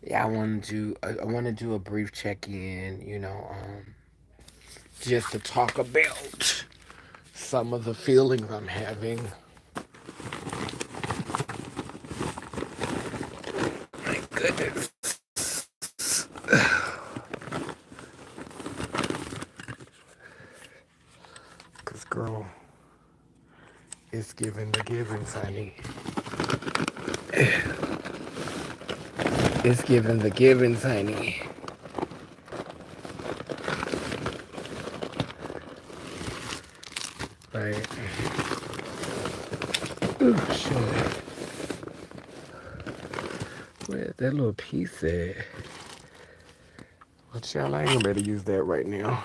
Yeah, I want to do a brief check-in, just to talk about some of the feelings I'm having. My goodness. Cause girl, it's giving the giving, honey. It's giving the giving, honey. Right. Oh shit. Where's that little piece at? Well, child, I ain't gonna better use that right now.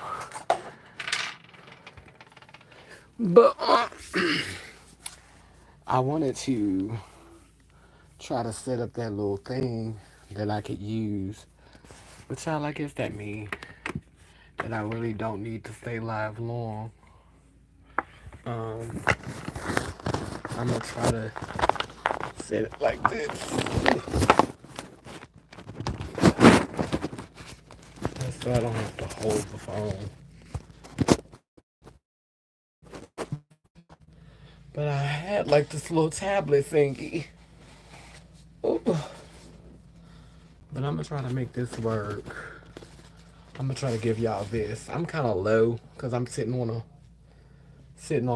But I wanted to try to set up that little thing that I could use. But child, I guess that means that I really don't need to stay live long. Um, I'm gonna try to set it like this. So I don't have to hold the phone. But I had like this little tablet thingy. Ooh. But I'm gonna try to make this work. I'm gonna try to give y'all this. I'm kind of low because I'm sitting on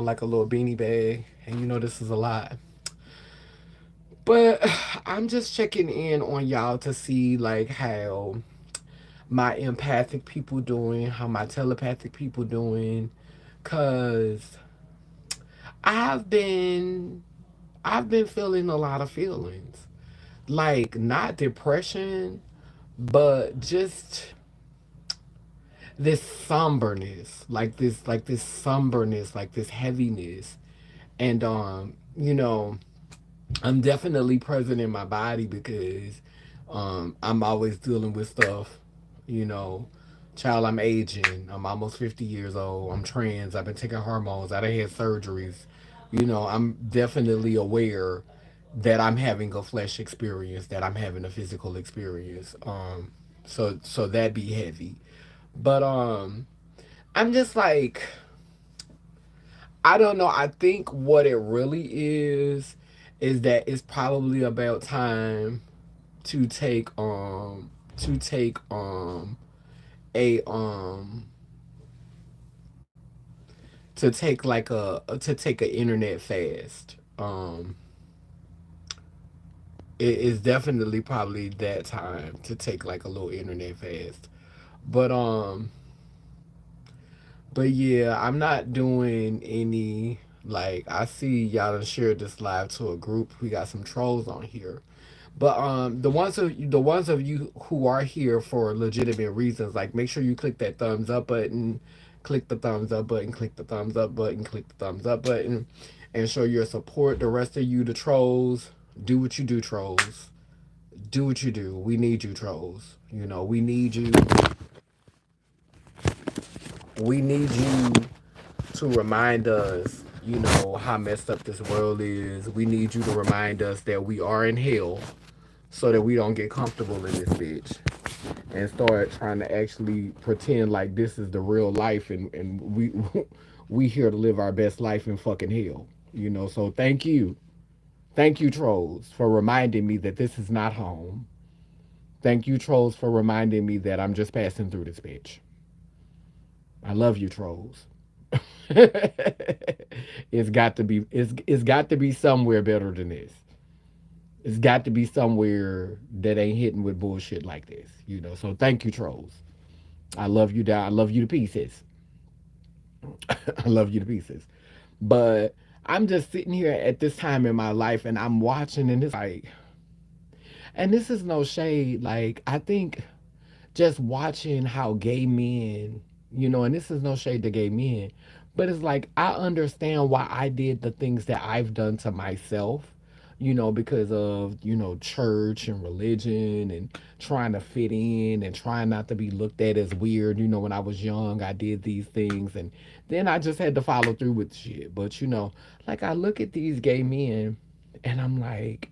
like a little beanie bag, and this is a lot. But I'm just checking in on y'all to see like how my empathic people doing, how my telepathic people doing, cause I've been I've been feeling a lot of feelings. Like not depression, but just this somberness, like this somberness, like this heaviness. And I'm definitely present in my body because I'm always dealing with stuff, you know. Child, I'm aging. I'm almost 50 years old. I'm trans. I've been taking hormones. I done had surgeries. I'm definitely aware that I'm having a flesh experience, that I'm having a physical experience. So that be heavy. But I'm just like, I don't know. I think what it really is that it's probably about time to take a to take like to take an internet fast. It is definitely probably that time to take like a little internet fast. But yeah, I'm not doing any, like, I see y'all done shared this live to a group. We got some trolls on here. But the ones of you who are here for legitimate reasons, like make sure you click that thumbs up button, click the thumbs up button, click the thumbs up button, click the thumbs up button, and show your support. The rest of you, the trolls, do what you do, trolls. Do what you do. We need you, trolls. We need you. We need you to remind us, how messed up this world is. We need you to remind us that we are in hell so that we don't get comfortable in this bitch and start trying to actually pretend like this is the real life, and we here to live our best life in fucking hell. So thank you. Thank you, trolls, for reminding me that this is not home. Thank you, trolls, for reminding me that I'm just passing through this bitch. I love you, trolls. It's got to be somewhere better than this. It's got to be somewhere that ain't hitting with bullshit like this. So thank you, trolls. I love you down. I love you to pieces. I love you to pieces. But I'm just sitting here at this time in my life and I'm watching, and it's like, and this is no shade. Like, I think just watching how gay men, and this is no shade to gay men, but it's like I understand why I did the things that I've done to myself, because of, church and religion and trying to fit in and trying not to be looked at as weird. When I was young, I did these things, and then I just had to follow through with shit. But, like I look at these gay men and I'm like,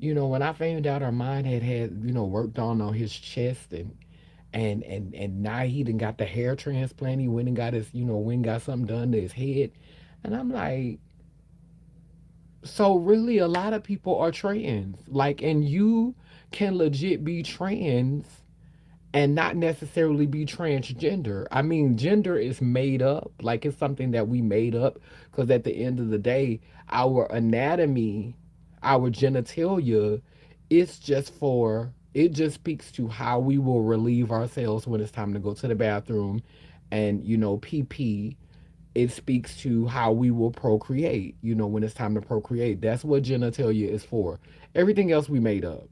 when I found out Armand had worked on his chest and now he done got the hair transplant. He went and got went and got something done to his head. And I'm like, so really a lot of people are trans. Like, and you can legit be trans and not necessarily be transgender. I mean, gender is made up. Like, it's something that we made up because at the end of the day, our anatomy, our genitalia, it just speaks to how we will relieve ourselves when it's time to go to the bathroom and, pee pee. It speaks to how we will procreate, when it's time to procreate. That's what genitalia is for. Everything else we made up.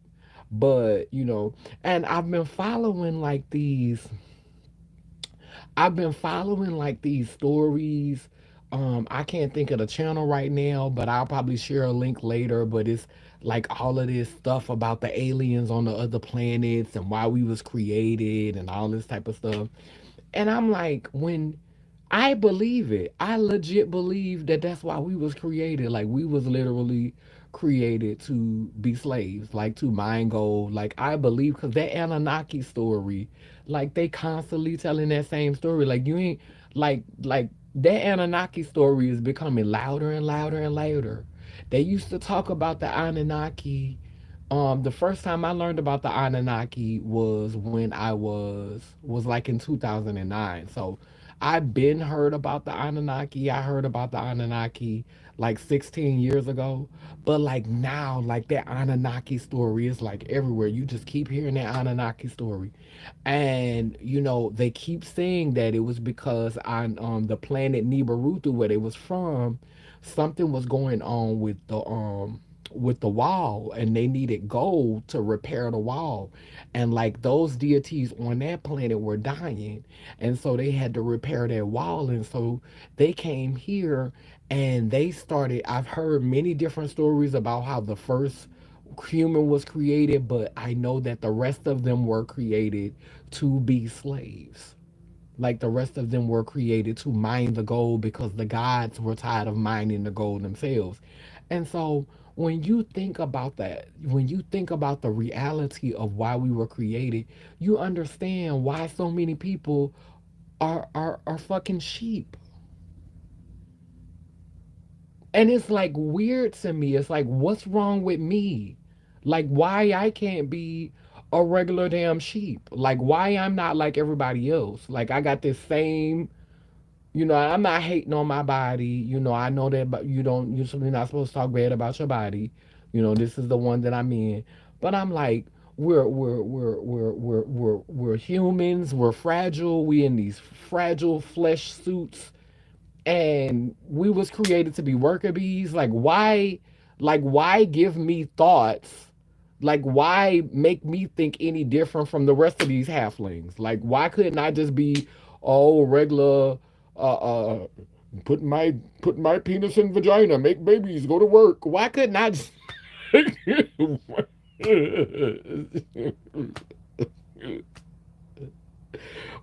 But, and I've been following like these stories. I can't think of the channel right now, but I'll probably share a link later. But it's like all of this stuff about the aliens on the other planets and why we was created and all this type of stuff. And I'm like, when I believe it, I legit believe that that's why we was created. Like, we was literally created to be slaves, like to mine gold. Like, I believe, because that Anunnaki story, like they constantly telling that same story. Like, you ain't like that Anunnaki story is becoming louder and louder and louder. They used to talk about the Anunnaki. The first time I learned about the Anunnaki was when I was like in 2009. So I've been heard about the Anunnaki. I heard about the Anunnaki like 16 years ago. But like now, like that Anunnaki story is like everywhere. You just keep hearing that Anunnaki story. And they keep saying that it was because on the planet Nibirutu where they was from, something was going on with the wall and they needed gold to repair the wall, and like those deities on that planet were dying, and so they had to repair that wall, and so they came here and they started. I've heard many different stories about how the first human was created, but I know that the rest of them were created to be slaves. Like the rest of them were created to mine the gold because the gods were tired of mining the gold themselves. And so when you think about that, when you think about the reality of why we were created, you understand why so many people are fucking sheep. And it's like weird to me. It's like, what's wrong with me? Like, why I can't be a regular damn sheep? Like, why I'm not like everybody else? Like, I got this same, I'm not hating on my body. I know that, but you're simply not supposed to talk bad about your body. This is the one that I'm in. But I'm like, we're humans. We're fragile. We in these fragile flesh suits, and we was created to be worker bees. Like why give me thoughts, like why make me think any different from the rest of these halflings? Like, why couldn't I just be regular, uh put my penis in vagina, make babies, go to work? Why couldn't I just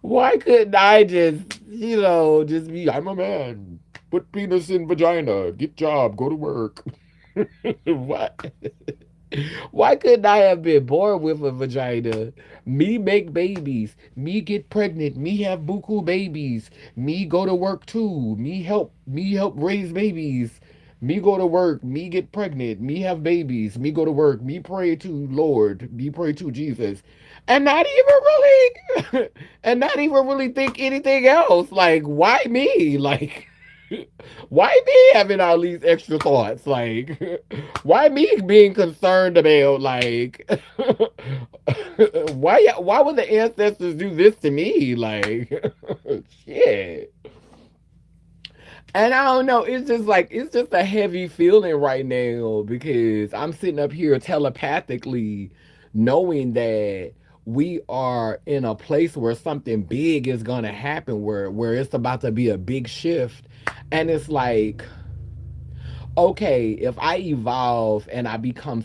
why couldn't I just be, I'm a man. Put penis in vagina, get job, go to work. What? Why couldn't I have been born with a vagina? Me make babies. Me get pregnant. Me have buku babies. Me go to work too. Me help raise babies. Me go to work. Me get pregnant. Me have babies. Me go to work. Me pray to Lord. Me pray to Jesus. And not even really and not even really think anything else. Like, why me? Like, why me having all these extra thoughts? Like, why me being concerned about, like, why would the ancestors do this to me? Like, shit. And I don't know, it's just a heavy feeling right now because I'm sitting up here telepathically knowing that we are in a place where something big is gonna happen, where it's about to be a big shift. And it's like, okay, if I evolve and I become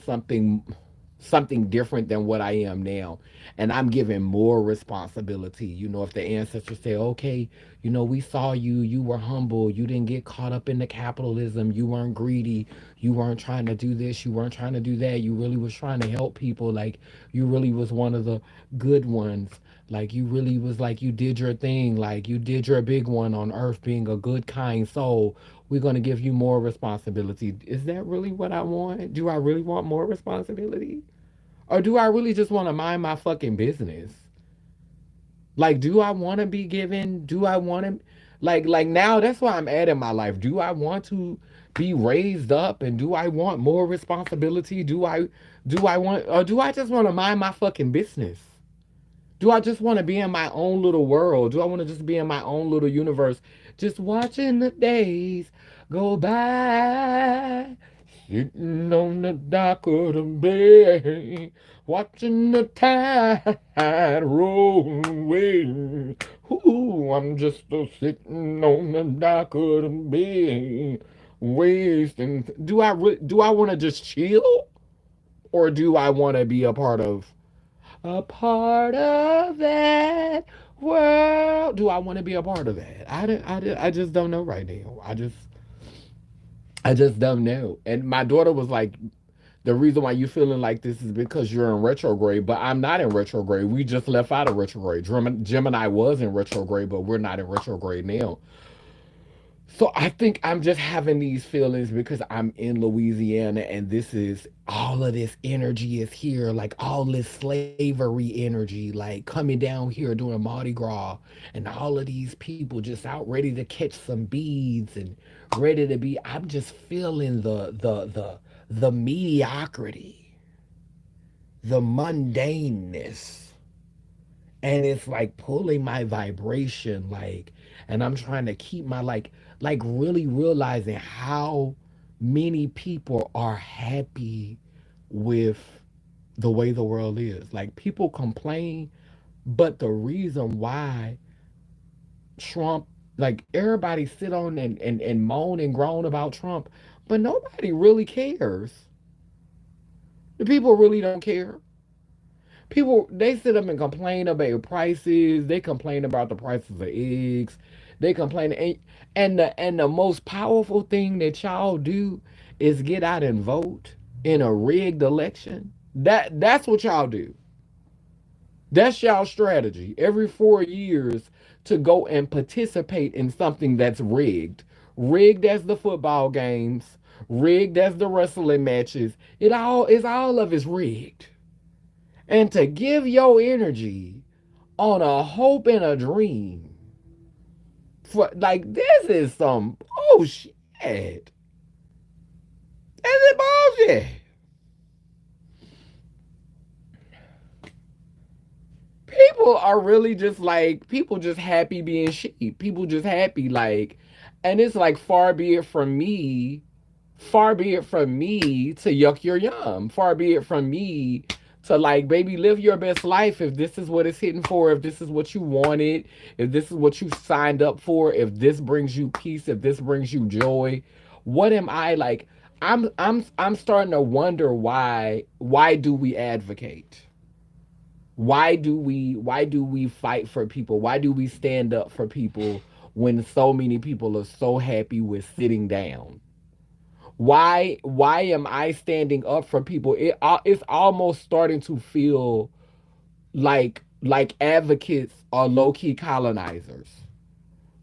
something different than what I am now. And I'm given more responsibility. You know, if the ancestors say, okay, you know, we saw you, you were humble, you didn't get caught up in the capitalism, you weren't greedy, you weren't trying to do this, you weren't trying to do that, you really was trying to help people, like you really was one of the good ones. Like you really was like you did your thing, like you did your big one on earth being a good kind soul. We're going to give you more responsibility. Is that really what I want? Do I really want more responsibility? Or do I really just want to mind my fucking business? Like, do I want to be given? Do I want to, like now? That's why I'm at in my life. Do I want to be raised up, and do I want more responsibility? Do I want, or do I just want to mind my fucking business? Do I just want to be in my own little world? Do I want to just be in my own little universe, just watching the days go by? Sitting on the dock of the bay, watching the tide roll away. Ooh, I'm just sitting on the dock of the bay, wasting. Do I want to just chill, or do I want to be a part of that world? Do I want to be a part of that? I just don't know right now. I just don't know. And my daughter was like, the reason why you feeling like this is because you're in retrograde, but I'm not in retrograde. We just left out of retrograde. Gemini was in retrograde, but we're not in retrograde now. So I think I'm just having these feelings because I'm in Louisiana and this is all of this energy is here, like all this slavery energy, like coming down here doing Mardi Gras, and all of these people just out ready to catch some beads and ready to be. I'm just feeling the mediocrity, the mundaneness, and it's like pulling my vibration, like, and I'm trying to keep my like really realizing how many people are happy with the way the world is. Like people complain, but the reason why Trump, like everybody sit on and moan and groan about Trump, but nobody really cares. The people really don't care. People, they sit up and complain about prices. They complain about the prices of eggs. They complain, and the most powerful thing that y'all do is get out and vote in a rigged election. That's what y'all do. That's y'all strategy. Every 4 years to go and participate in something that's rigged. Rigged as the football games, rigged as the wrestling matches. All of it's rigged. And to give your energy on a hope and a dream for like this is some bullshit. This is bullshit. People are really just like people just happy being sheep. People just happy like, and it's like far be it from me to yuck your yum. Far be it from me to like, baby, live your best life. If this is what it's hitting for, if this is what you wanted, if this is what you signed up for, if this brings you peace, if this brings you joy, what am I like? I'm starting to wonder why do we advocate? Why do we fight for people? Why do we stand up for people when so many people are so happy with sitting down? Why am I standing up for people? It's almost starting to feel like advocates are low-key colonizers.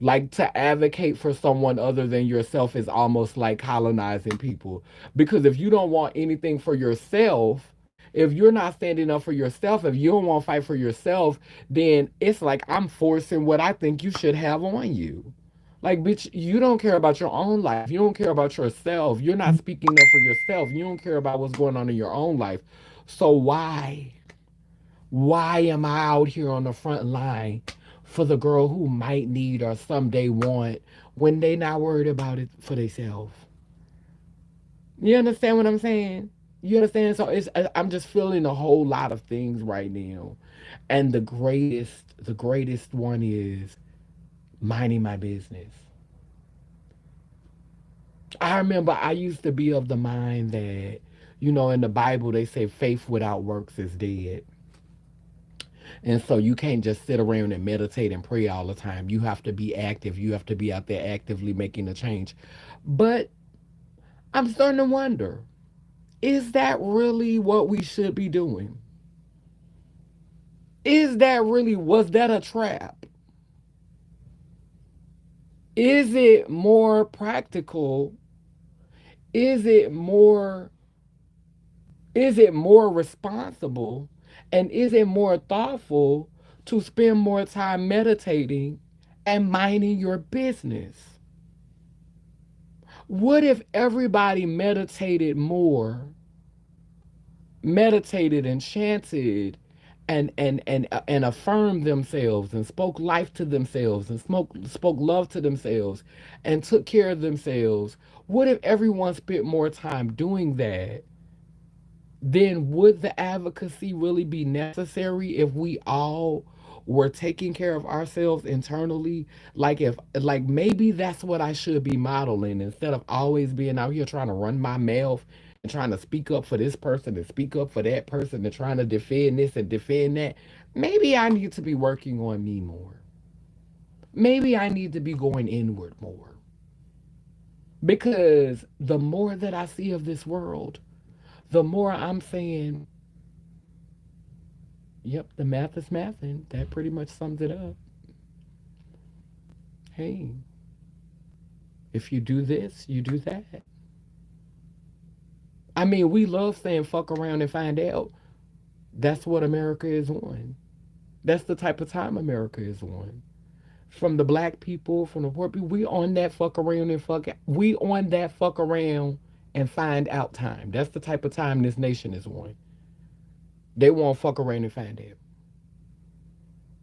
Like to advocate for someone other than yourself is almost like colonizing people, because if you don't want anything for yourself, if you're not standing up for yourself, if you don't want to fight for yourself, then it's like I'm forcing what I think you should have on you. Like, bitch, you don't care about your own life. You don't care about yourself. You're not speaking up for yourself. You don't care about what's going on in your own life. So why am I out here on the front line for the girl who might need or someday want when they not worried about it for themselves? You understand what I'm saying? You understand? So I'm just feeling a whole lot of things right now, and the greatest one is minding my business. I remember I used to be of the mind that You know, in the Bible, they say faith without works is dead. And so you can't just sit around and meditate and pray all the time. You have to be active. You have to be out there actively making a change. But I'm starting to wonder, is that really what we should be doing? Is that really, was that a trap? Is it more practical? Is it more is it more responsible, and is it more thoughtful to spend more time meditating and minding your business? What if everybody meditated and chanted and affirmed themselves and spoke life to themselves and spoke love to themselves and took care of themselves? What if everyone spent more time doing that? Then would the advocacy really be necessary if we all were taking care of ourselves internally? Like, if, like, maybe that's what I should be modeling, instead of always being out here trying to run my mouth and trying to speak up for this person and speak up for that person and trying to defend this and defend that. Maybe I need to be working on me more. Maybe I need to be going inward more. Because the more that I see of this world, the more I'm saying, yep, the math is mathing. That pretty much sums it up. Hey, if you do this, you do that. I mean, we love saying fuck around and find out. That's what America is on. That's the type of time America is on. From the black people, from the poor people, we on that fuck around and fuck. We on that fuck around and find out time. That's the type of time this nation is on. They won't fuck around and find out.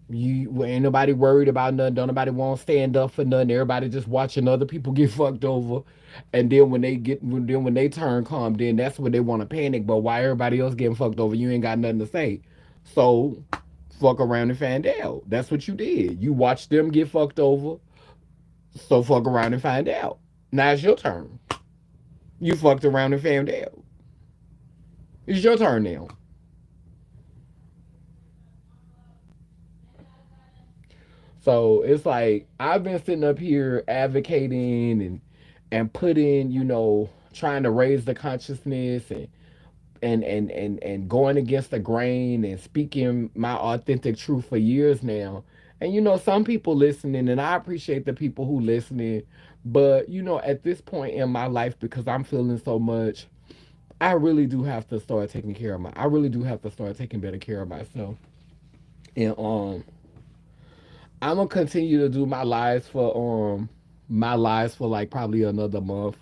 You ain't nobody worried about nothing. Don't nobody want to stand up for nothing. Everybody just watching other people get fucked over, and then when they turn calm, then that's when they want to panic. But why everybody else getting fucked over, you ain't got nothing to say. So fuck around and find out. That's what you did. You watched them get fucked over. So fuck around and find out. Now it's your turn. You fucked around and found out. It's your turn now. So it's like I've been sitting up here advocating and putting, trying to raise the consciousness and going against the grain and speaking my authentic truth for years now. And some people listening, and I appreciate the people who listening, but at this point in my life, because I'm feeling so much, I really do have to start taking care of I really do have to start taking better care of myself. And I'm gonna continue to do my lives for like probably another month.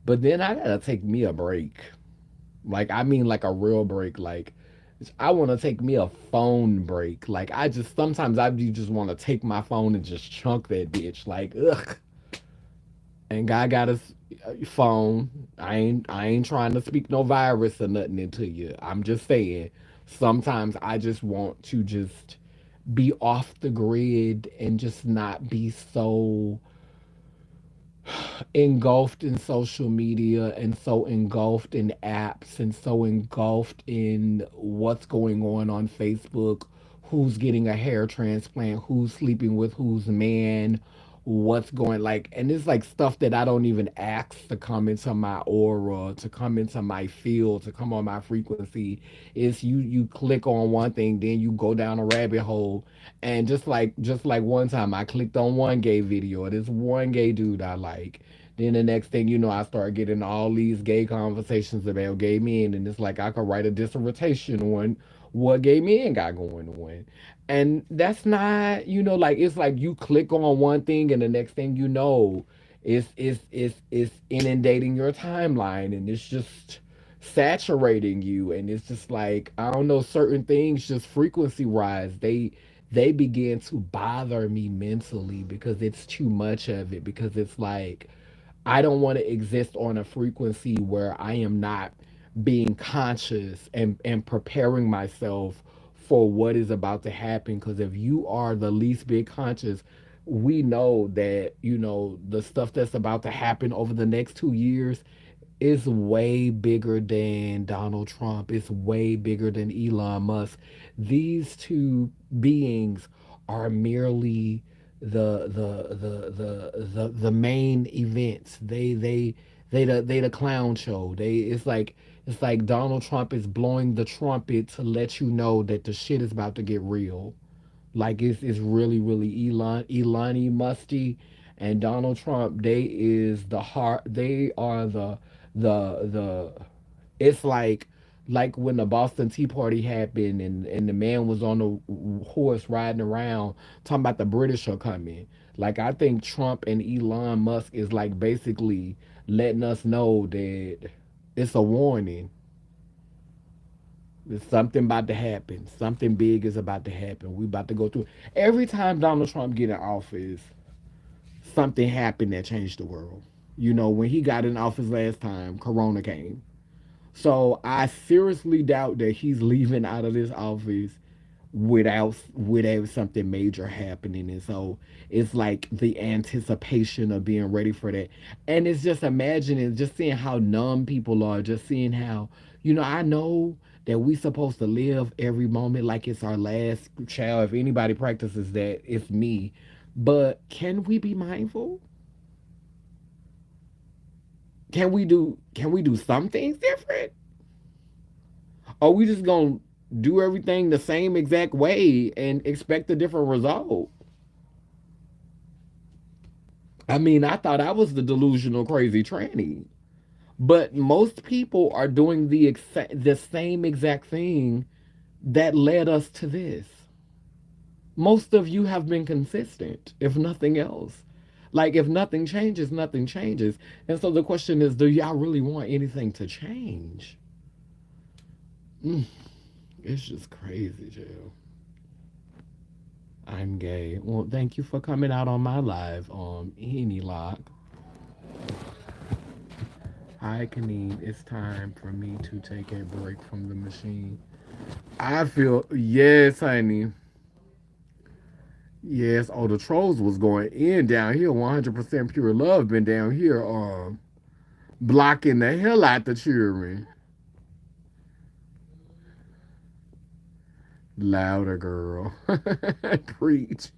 But then I gotta take me a break. Like, I mean, like a real break. Like, I want to take me a phone break. Like, I just sometimes I do just want to take my phone and just chunk that bitch. Like, ugh. And God got his phone. I ain't trying to speak no virus or nothing into you. I'm just saying. Sometimes I just want to just be off the grid and just not be so engulfed in social media and so engulfed in apps and so engulfed in what's going on Facebook, who's getting a hair transplant, who's sleeping with whose man, what's going, like, and it's like stuff that I don't even ask to come into my aura, to come into my field, to come on my frequency. It's you click on one thing, then you go down a rabbit hole. And just like one time I clicked on one gay video of this one gay dude I like. Then the next thing you know, I start getting all these gay conversations about gay men, and it's like I could write a dissertation on what gay men got going on. And that's not, like, it's like you click on one thing, and the next thing you know, it's inundating your timeline, and it's just saturating you, and it's just like, I don't know, certain things just frequency rise. They begin to bother me mentally because it's too much of it, because it's like I don't want to exist on a frequency where I am not being conscious and preparing myself for what is about to happen. Because if you are the least bit conscious, we know that, the stuff that's about to happen over the next 2 years, It's way bigger than Donald Trump. It's way bigger than Elon Musk. These two beings are merely the main events. They the clown show. It's like Donald Trump is blowing the trumpet to let you know that the shit is about to get real. Like it's really really Elon Musty and Donald Trump. They is the heart. They are the. It's like when the Boston Tea Party happened and the man was on the horse riding around talking about the British are coming. Like I think Trump and Elon Musk is like basically letting us know that it's a warning. There's something about to happen. Something big is about to happen. We about to go through. Every time Donald Trump get in office, something happened that changed the world. You know, when he got in office last time, Corona came. So I seriously doubt that he's leaving out of this office without something major happening. And so it's like the anticipation of being ready for that. And it's just imagining, just seeing how numb people are, just seeing how, I know that we supposed to live every moment like it's our last child. If anybody practices that, it's me. But can we be mindful? Can we do some things different? Or we just gonna do everything the same exact way and expect a different result? I mean, I thought I was the delusional crazy tranny. But most people are doing the same exact thing that led us to this. Most of you have been consistent, if nothing else. Like if nothing changes, nothing changes. And so the question is, do y'all really want anything to change? Mm, it's just crazy, Jill. I'm gay. Well, thank you for coming out on my live, Henny Lock. Hi, Kaneen. It's time for me to take a break from the machine. I feel, yes, honey. Yes, oh, the trolls was going in down here. 100% pure love been down here, blocking the hell out the children. Louder, girl. Preach.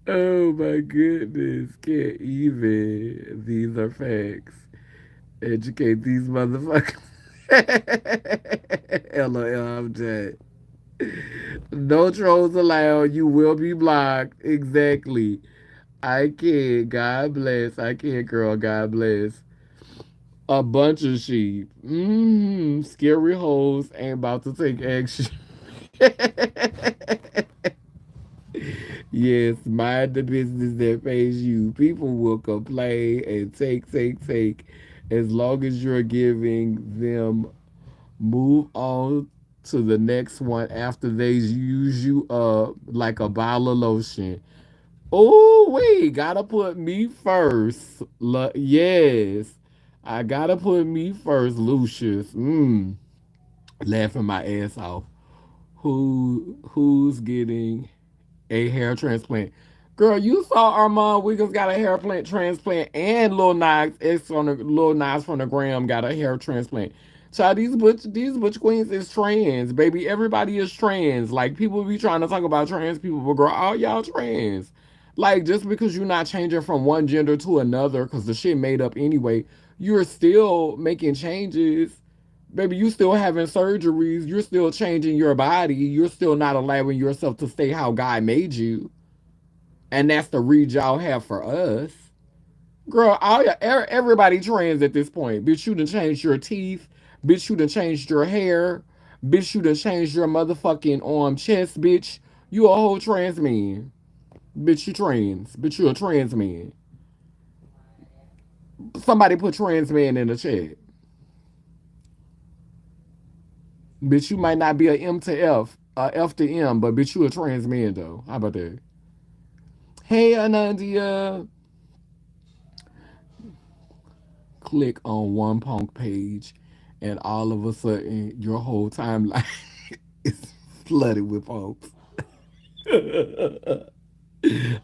Oh my goodness. Can't even. These are facts. Educate these motherfuckers. LOL, I'm dead. No trolls allowed. You will be blocked. Exactly. I can't. God bless. I can't, girl. God bless. A bunch of sheep. Scary hoes ain't about to take action. Yes, mind the business that pays you. People will complain and take. As long as you're giving them, move on to the next one after they use you up like a bottle of lotion. Oh, wait, gotta put me first. Yes, I gotta put me first, Lucius. Laughing my ass off. Who's getting a hair transplant? Girl, you saw Armand Wiggins got a hair plant transplant, and Lil Nas from the Gram got a hair transplant. Child, these butch queens is trans, baby. Everybody is trans. Like people be trying to talk about trans people, but girl, all y'all trans. Like just because you're not changing from one gender to another, because the shit made up anyway, you're still making changes. Baby, you still having surgeries. You're still changing your body. You're still not allowing yourself to stay how God made you. And that's the read y'all have for us. Girl, everybody trans at this point. Bitch, you done changed your teeth. Bitch, you done changed your hair. Bitch, you done changed your motherfucking arm chest, bitch. You a whole trans man. Bitch, you trans. Bitch, you a trans man. Somebody put trans man in the chat. Bitch, you might not be a M to F, F to M, but bitch, you a trans man though. How about that? Hey, Anandia. Click on one punk page, and all of a sudden, your whole timeline is flooded with punks.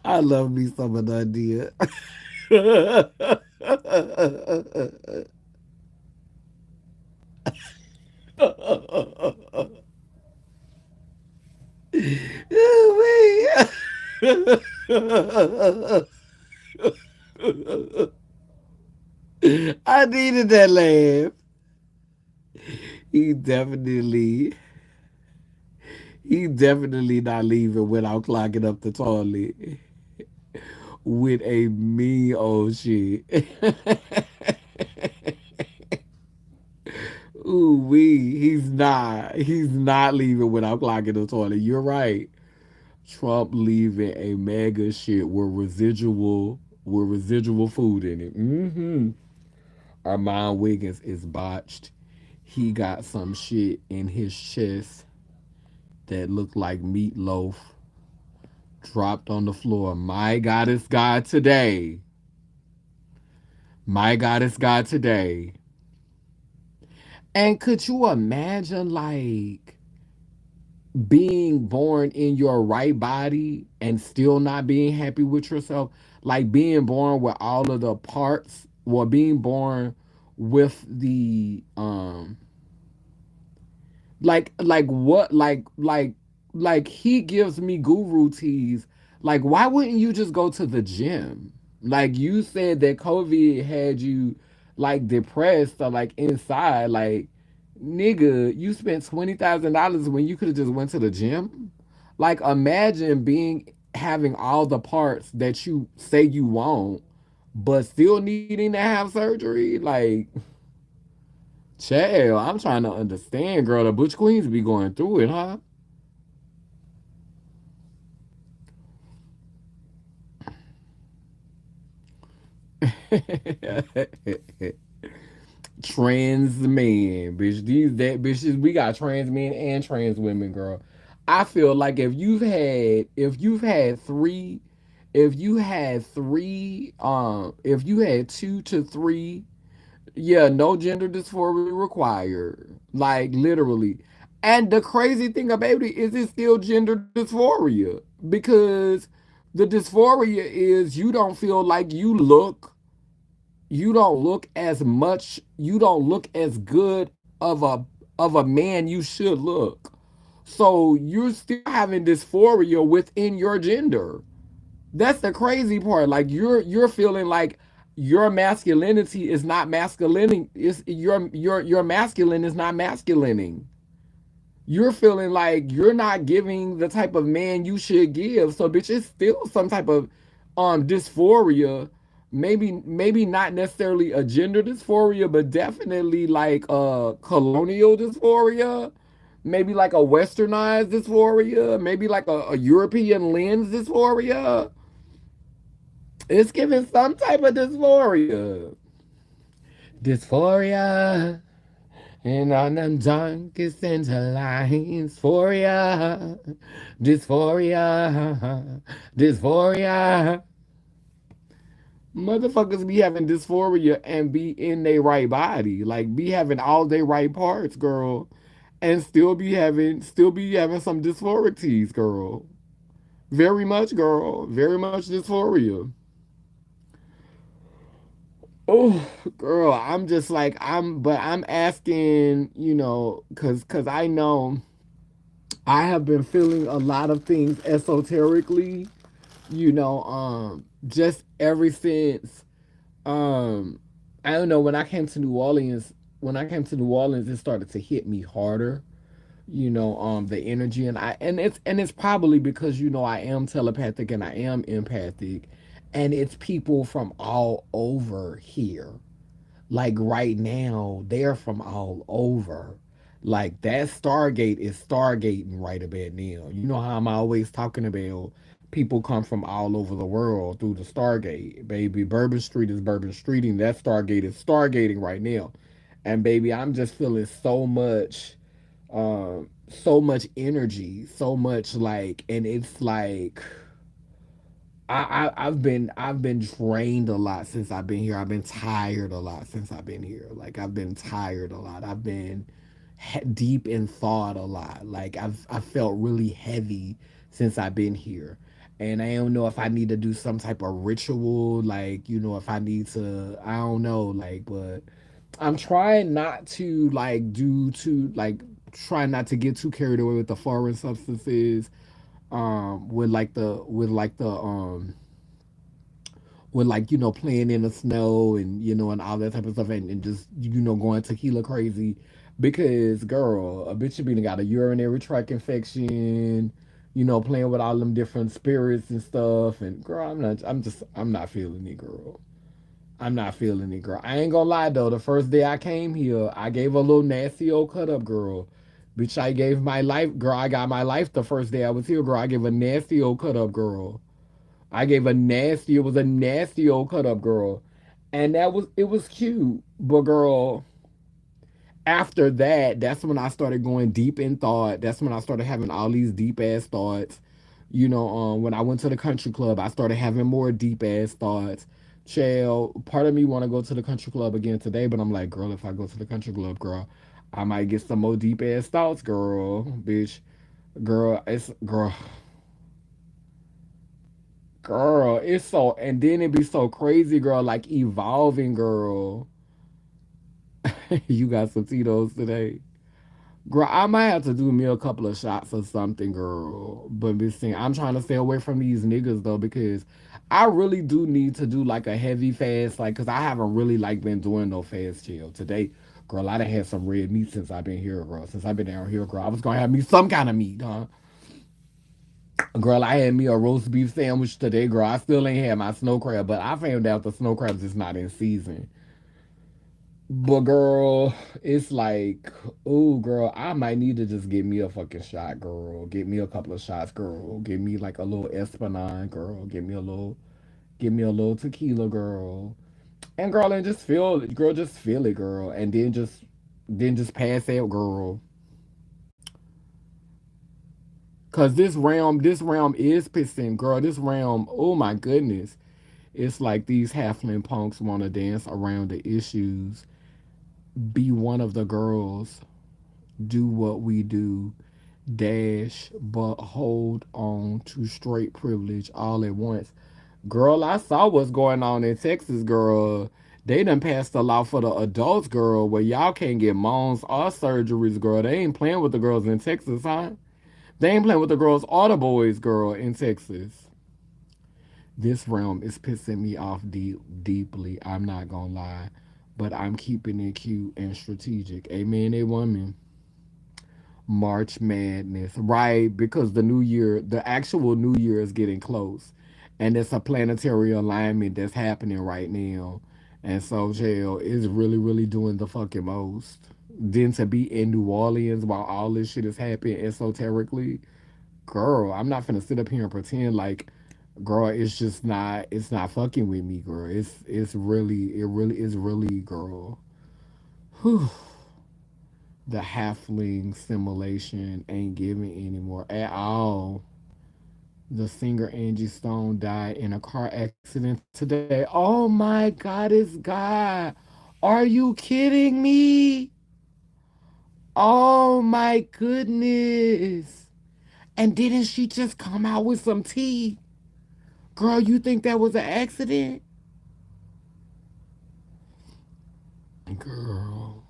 I love me some Anandia. I needed that laugh. He definitely, he definitely not leaving without clogging up the toilet with a mean old shit. Ooh wee, he's not leaving without clogging the toilet. You're right. Trump leaving a mega shit with residual food in it. Mm-hmm. Armand Wiggins is botched. He got some shit in his chest that looked like meatloaf dropped on the floor. My God is God today. My God is God today. And could you imagine like being born in your right body and still not being happy with yourself? Like being born with all of the parts, or being born with the like what like he gives me guru teas. Like why wouldn't you just go to the gym? Like you said that COVID had you like depressed or like inside. Like nigga, you spent $20,000 when you could have just went to the gym. Like imagine being having all the parts that you say you want, but still needing to have surgery. Like child, I'm trying to understand, girl. The Butch Queens be going through it, huh? Trans men, bitch. These that bitches. We got trans men and trans women, girl. I feel like if you've had three, if you had 2 to 3, yeah, no gender dysphoria required. Like literally. And the crazy thing about it is it's still gender dysphoria because the dysphoria is you don't look as much, you don't look as good of a man you should look. So you're still having dysphoria within your gender. That's the crazy part. Like you're feeling like your masculinity is not masculine. Is your masculine is not masculining. You're feeling like you're not giving the type of man you should give. So bitch, it's still some type of dysphoria. Maybe not necessarily a gender dysphoria, but definitely like colonial dysphoria. Maybe like a westernized dysphoria. Maybe like a European lens dysphoria. It's giving some type of dysphoria. Dysphoria. And on them darkest lines, dysphoria, dysphoria, dysphoria. Motherfuckers be having dysphoria and be in their right body, like be having all their right parts, girl, and still be having some dysphoric teas, girl. Very much, girl. Very much dysphoria. Oh, girl, I'm just like but I'm asking, cause I know I have been feeling a lot of things esoterically, just ever since um I don't know, when I came to New Orleans it started to hit me harder, the energy, and it's probably because I am telepathic and I am empathic, and it's people from all over here. Like right now, they're from all over. Like that Stargate is stargating right about now. You know how I'm always talking about people come from all over the world through the Stargate. Baby, Bourbon Street is Bourbon Streeting. That Stargate is stargating right now. And baby, I'm just feeling so much energy, so much like, and it's like I've been drained a lot since I've been here. I've been tired a lot since I've been here. Like I've been tired a lot. I've been deep in thought a lot. Like I felt really heavy since I've been here. And I don't know if I need to do some type of ritual, like, if I need to, I don't know, like, but I'm trying not to, like, try not to get too carried away with the foreign substances, with like, playing in the snow, and and all that type of stuff, and just going tequila crazy, because girl, a bitch should be got a urinary tract infection, playing with all them different spirits and stuff, and girl, I'm not feeling it, girl. I'm not feeling it, girl. I ain't gonna lie though, the first day I came here, I gave a little nasty old cut up, girl. Bitch, I gave my life, girl. I got my life the first day I was here, girl. I gave a nasty old cut up, girl. I gave a nasty. It was a nasty old cut up, girl, and it was cute. But girl, after that, that's when I started going deep in thought. That's when I started having all these deep ass thoughts. When I went to the country club, I started having more deep ass thoughts. Child, part of me want to go to the country club again today, but I'm like, girl, if I go to the country club, girl, I might get some more deep ass thoughts, girl, bitch, girl, it's girl, girl, it's so, and then it be so crazy, girl, like evolving, girl. You got some Tito's today. Girl, I might have to do me a couple of shots or something, girl. But listen, I'm trying to stay away from these niggas though, because I really do need to do like a heavy fast, like, cause I haven't really like been doing no fast chill today. Girl, I done had some red meat since I've been here, girl. Since I've been down here, girl, I was gonna have me some kind of meat, huh? Girl, I had me a roast beef sandwich today, girl. I still ain't had my snow crab, but I found out the snow crabs is not in season. But girl, it's like, oh girl, I might need to just get me a fucking shot, girl. Get me a couple of shots, girl. Get me like a little Esplanade, girl. Get me a little tequila, girl. And girl, and just feel it, girl. And then just pass out, girl. Cause this realm is pissing, girl. This realm, oh my goodness. It's like these halfling punks want to dance around the issues. Be one of the girls. Do what we do, dash, but hold on to straight privilege all at once. Girl, I saw what's going on in Texas, girl. They done passed a law for the adults, girl, where y'all can't get moans or surgeries, girl. They ain't playing with the girls in Texas, huh? They ain't playing with the girls or the boys, girl, in Texas. This realm is pissing me off deeply. I'm not gonna lie, but I'm keeping it cute and strategic. Amen, a woman. March Madness, right? Because the actual New Year is getting close, and it's a planetary alignment that's happening right now, and so jail is really, really doing the fucking most. Then to be in New Orleans while all this shit is happening esoterically, girl, I'm not gonna sit up here and pretend like, girl, it's not fucking with me, girl. It really is really, girl. Whew. The halfling simulation ain't giving anymore at all. The singer Angie Stone died in a car accident today. Oh my God, it's God. Are you kidding me? Oh my goodness. And didn't she just come out with some tea? Girl, you think that was an accident? Girl,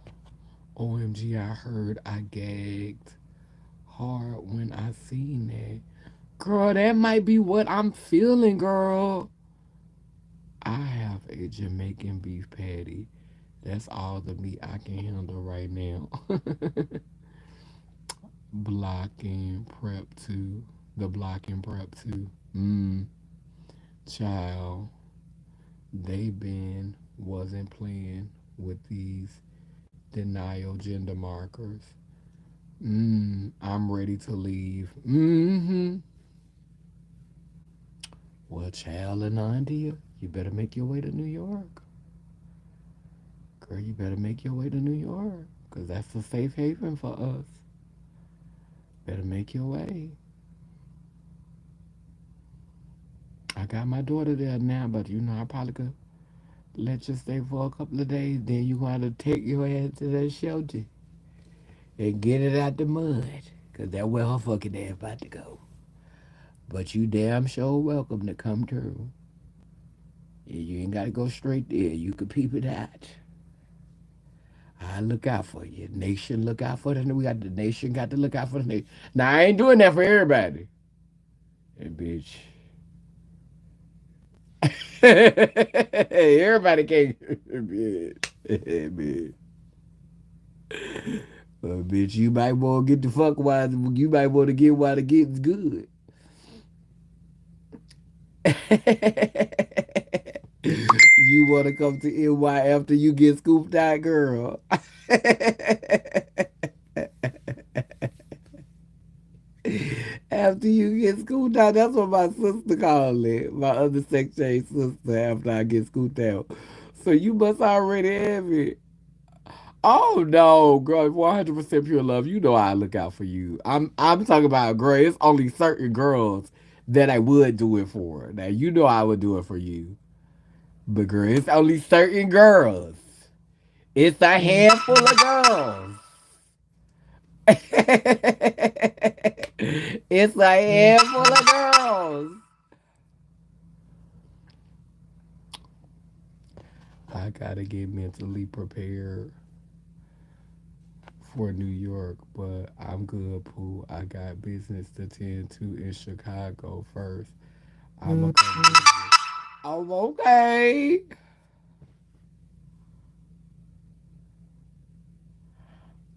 OMG, I heard, I gagged hard when I seen that. Girl, that might be what I'm feeling, girl. I have a Jamaican beef patty. That's all the meat I can handle right now. Blocking prep too. The blocking prep too. Child, they been wasn't playing with these denial gender markers. I'm ready to leave. Well, child, Anandia, you better make your way to New York. Girl, you better make your way to New York, because that's a safe haven for us. Better make your way. I got my daughter there now, but I probably could let you stay for a couple of days. Then you got to take your ass to that shelter and get it out the mud, because that's where her fucking ass about to go. But you damn sure welcome to come through. You ain't gotta go straight there. You could peep it out. I look out for you. Nation look out for the we got the nation got to look out for the nation. Now I ain't doing that for everybody. And bitch. Everybody can't bitch. Bitch. Bitch, you might want to get the fuck while you might want to get while the getting's good. You want to come to NY after you get scooped out, girl. After you get scooped out, that's what my sister called it. My other section sister after I get scooped out. So you must already have it. Oh no, girl, 100% pure love. You know I look out for you. I'm talking about girl. It's only certain girls that I would do it for. Now you know I would do it for you, but girl, it's only certain girls. It's a handful of girls. It's a handful of girls. I gotta get mentally prepared for New York, but I'm good, Pooh. I got business to tend to in Chicago first. I'm a come visit. I'm okay.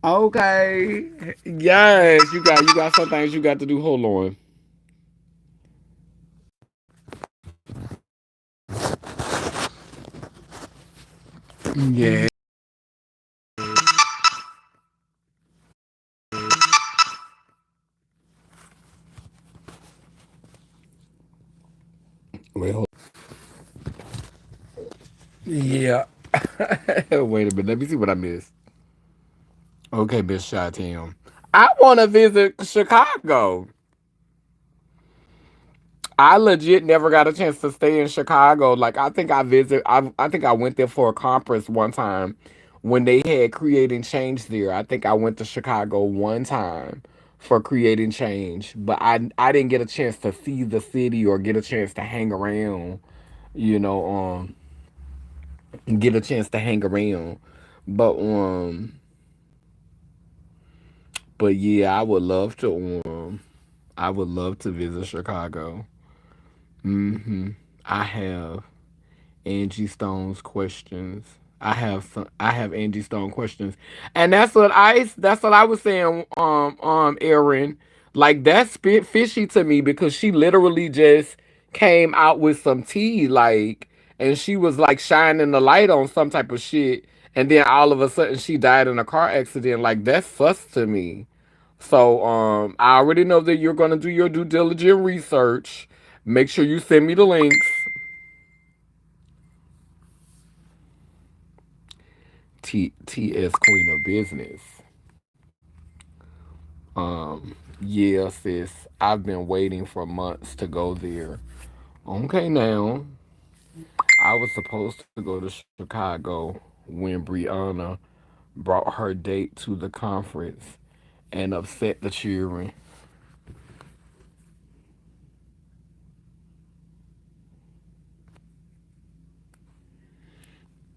Okay. Yes, you got some things you got to do. Hold on. Yeah. Wait, hold. Yeah. Wait a minute. Let me see what I missed. Okay, Miss Chatham. I want to visit Chicago. I legit never got a chance to stay in Chicago. Like I think I went there for a conference one time when they had creating change there. I think I went to Chicago one time for creating change, but I didn't get a chance to see the city or get a chance to hang around, you know, get a chance to hang around. But but yeah, I would love to visit Chicago. Mhm. I have Angie Stone's questions. I have Angie Stone questions. And that's what I was saying, Aaron. Like that's fishy to me because she literally just came out with some tea, like, and she was like shining the light on some type of shit, and then all of a sudden she died in a car accident. Like that's sus to me. So I already know that you're gonna do your due diligent research. Make sure you send me the links. TS Queen of Business. Yeah, sis. I've been waiting for months to go there. Okay, now I was supposed to go to Chicago when Brianna brought her date to the conference and upset the children.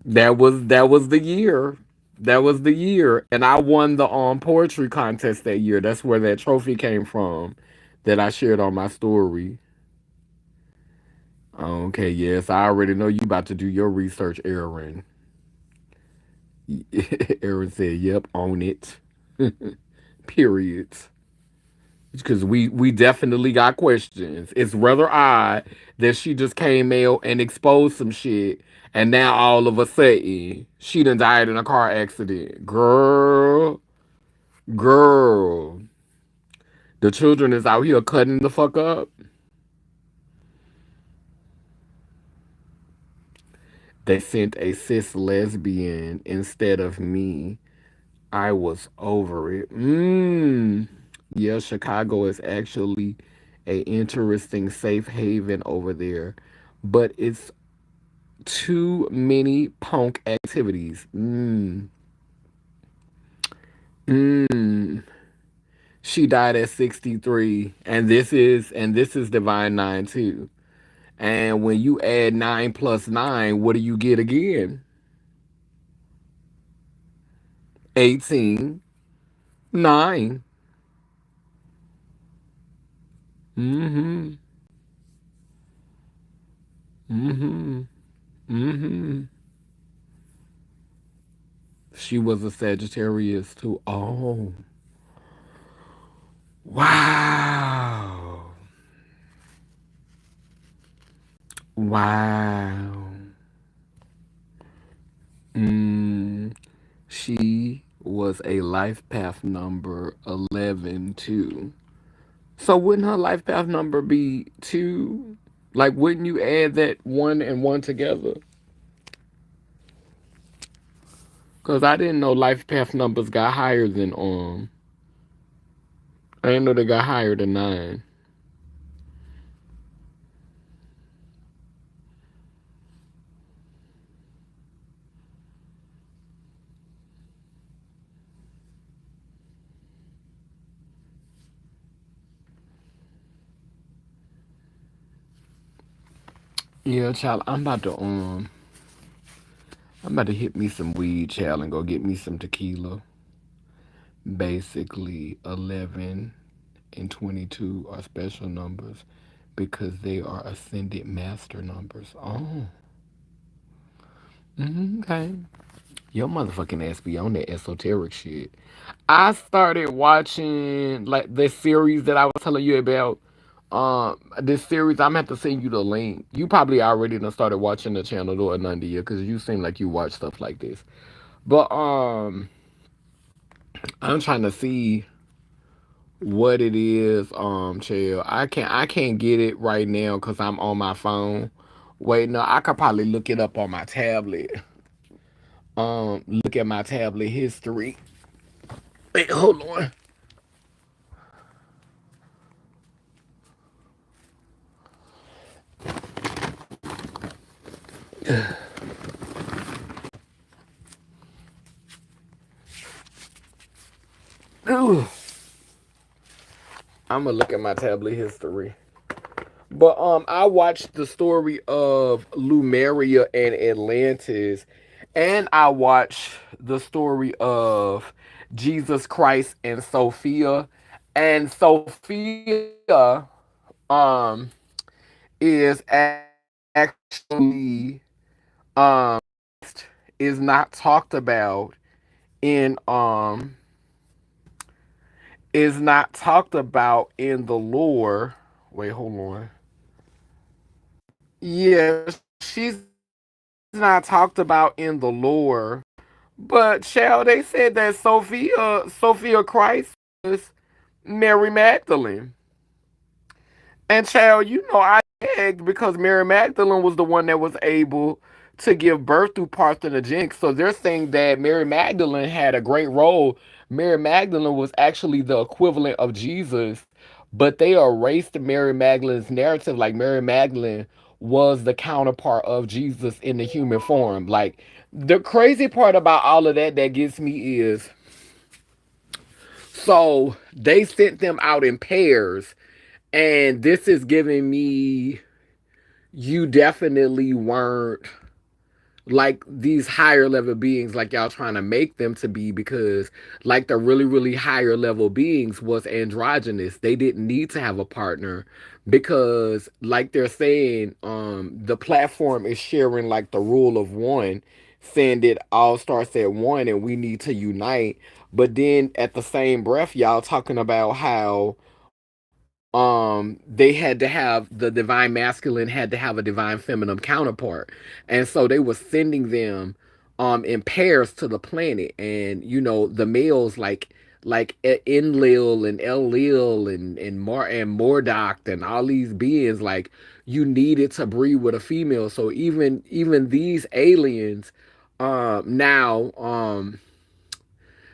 That was the year. That was the year, and I won the poetry contest that year. That's where that trophy came from, that I shared on my story. Okay, yes, I already know you about to do your research, Aaron. Aaron said, "Yep, own it." Period. Because we definitely got questions. It's rather odd that she just came out and exposed some shit, and now all of a sudden she done died in a car accident. Girl, the children is out here cutting the fuck up. They sent a cis lesbian instead of me. I was over it. Yeah, Chicago is actually a interesting safe haven over there, but it's too many punk activities. Mm. She died at 63, and this is divine 9 too. And when you add 9 plus 9, what do you get again? 18, 9. Mhm. Mhm. Mhm. She was a Sagittarius too. Oh. Wow. Wow. Mm. She was a life path number 11 too. So wouldn't her life path number be 2? Like, wouldn't you add that 1 and 1 together? Because I didn't know life path numbers got higher than, I didn't know they got higher than 9. Yeah, child, I'm about to hit me some weed, child, and go get me some tequila. Basically, 11 and 22 are special numbers because they are ascended master numbers. Oh, okay. Your motherfucking ass be on that esoteric shit. I started watching like this series that I was telling you about. This series, I'm gonna have to send you the link. You probably already done started watching the channel though, Anandia, because you seem like you watch stuff like this. But I'm trying to see what it is, chill. I can't get it right now because I'm on my phone. Wait, no, I could probably look it up on my tablet. Look at my tablet history. Wait, hold on. Ooh, I'm gonna look at my tablet history. But I watched the story of Lumeria and Atlantis, and I watched the story of Jesus Christ and Sophia. And Sophia um is actually is not talked about in the lore. Wait, hold on. Yeah, she's not talked about in the lore. But shall they said that Sophia Christ was Mary Magdalene. And child, I begged because Mary Magdalene was the one that was able to give birth through parthenogenesis. So they're saying that Mary Magdalene had a great role. Mary Magdalene was actually the equivalent of Jesus, but they erased Mary Magdalene's narrative. Like Mary Magdalene was the counterpart of Jesus in the human form. Like the crazy part about all of that gets me is so they sent them out in pairs, and this is giving me you definitely weren't like these higher level beings like y'all trying to make them to be, because like the really really higher level beings was androgynous. They didn't need to have a partner because like they're saying the platform is sharing like the rule of one, saying that all starts at one and we need to unite. But then at the same breath y'all talking about how they had to have the divine masculine had to have a divine feminine counterpart, and so they were sending them in pairs to the planet. And the males like Enlil and Elil and Mordok and all these beings, like you needed to breed with a female. So even these aliens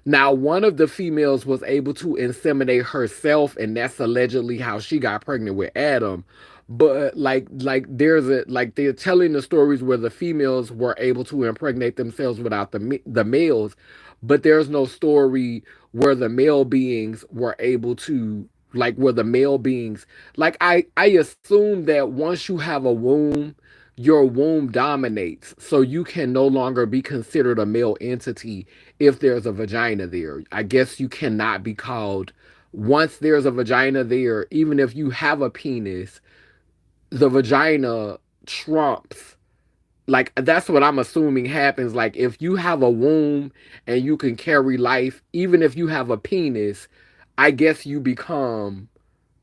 now, one of the females was able to inseminate herself, and that's allegedly how she got pregnant with Adam. But like they're telling the stories where the females were able to impregnate themselves without the males. but there's no story where the male beings were able to, like, where the male beings, like, I assume that once you have a womb, your womb dominates, so you can no longer be considered a male entity if there's a vagina there. I guess you cannot be called, once there's a vagina there, even if you have a penis, the vagina trumps, like, that's what I'm assuming happens. Like, if you have a womb and you can carry life, even if you have a penis, I guess you get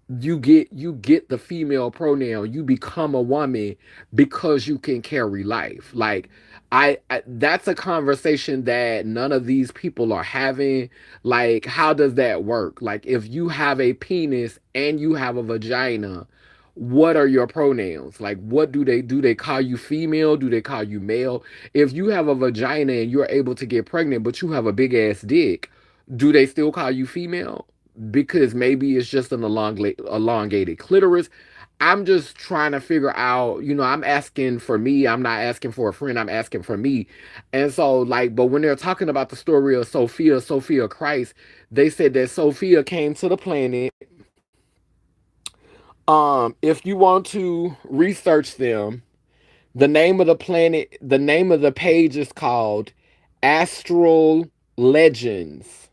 the female pronoun. You become a woman because you can carry life. Like, I that's a conversation that none of these people are having. Like, how does that work? Like, if you have a penis and you have a vagina, what are your pronouns? Like, what do they call you female? Do they call you male? If you have a vagina and you're able to get pregnant but you have a big ass dick, do they still call you female? Because maybe it's just an elongated clitoris. I'm just trying to figure out, I'm asking for me. I'm not asking for a friend. I'm asking for me. And so, like, but when they're talking about the story of Sophia Christ, they said that Sophia came to the planet. If you want to research them, the name of the page is called Astral Legends.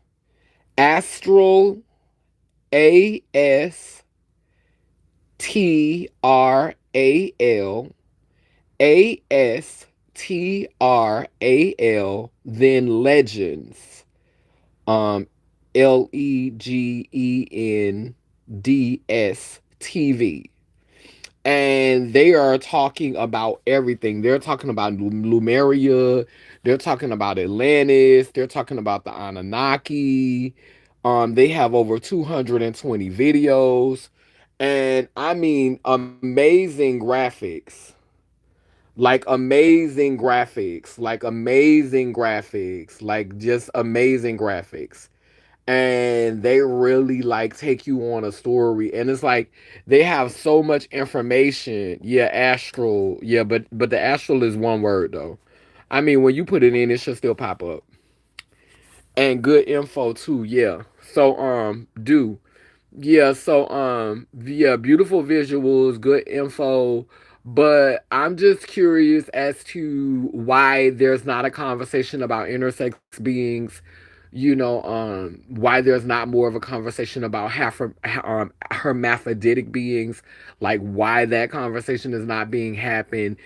Astral, ASTRAL, then Legends. LEGENDS TV. And they are talking about everything. They're talking about Lumeria. They're talking about Atlantis. They're talking about the Anunnaki. They have over 220 videos, and I mean, amazing graphics, like just amazing graphics. And they really like take you on a story, and it's like they have so much information. Yeah, astral. Yeah, but the astral is one word though. I mean, when you put it in, it should still pop up. And good info too. Yeah. So do yeah, so yeah, beautiful visuals, good info, but I'm just curious as to why there's not a conversation about intersex beings, why there's not more of a conversation about hermaphroditic beings, like why that conversation is not being happening,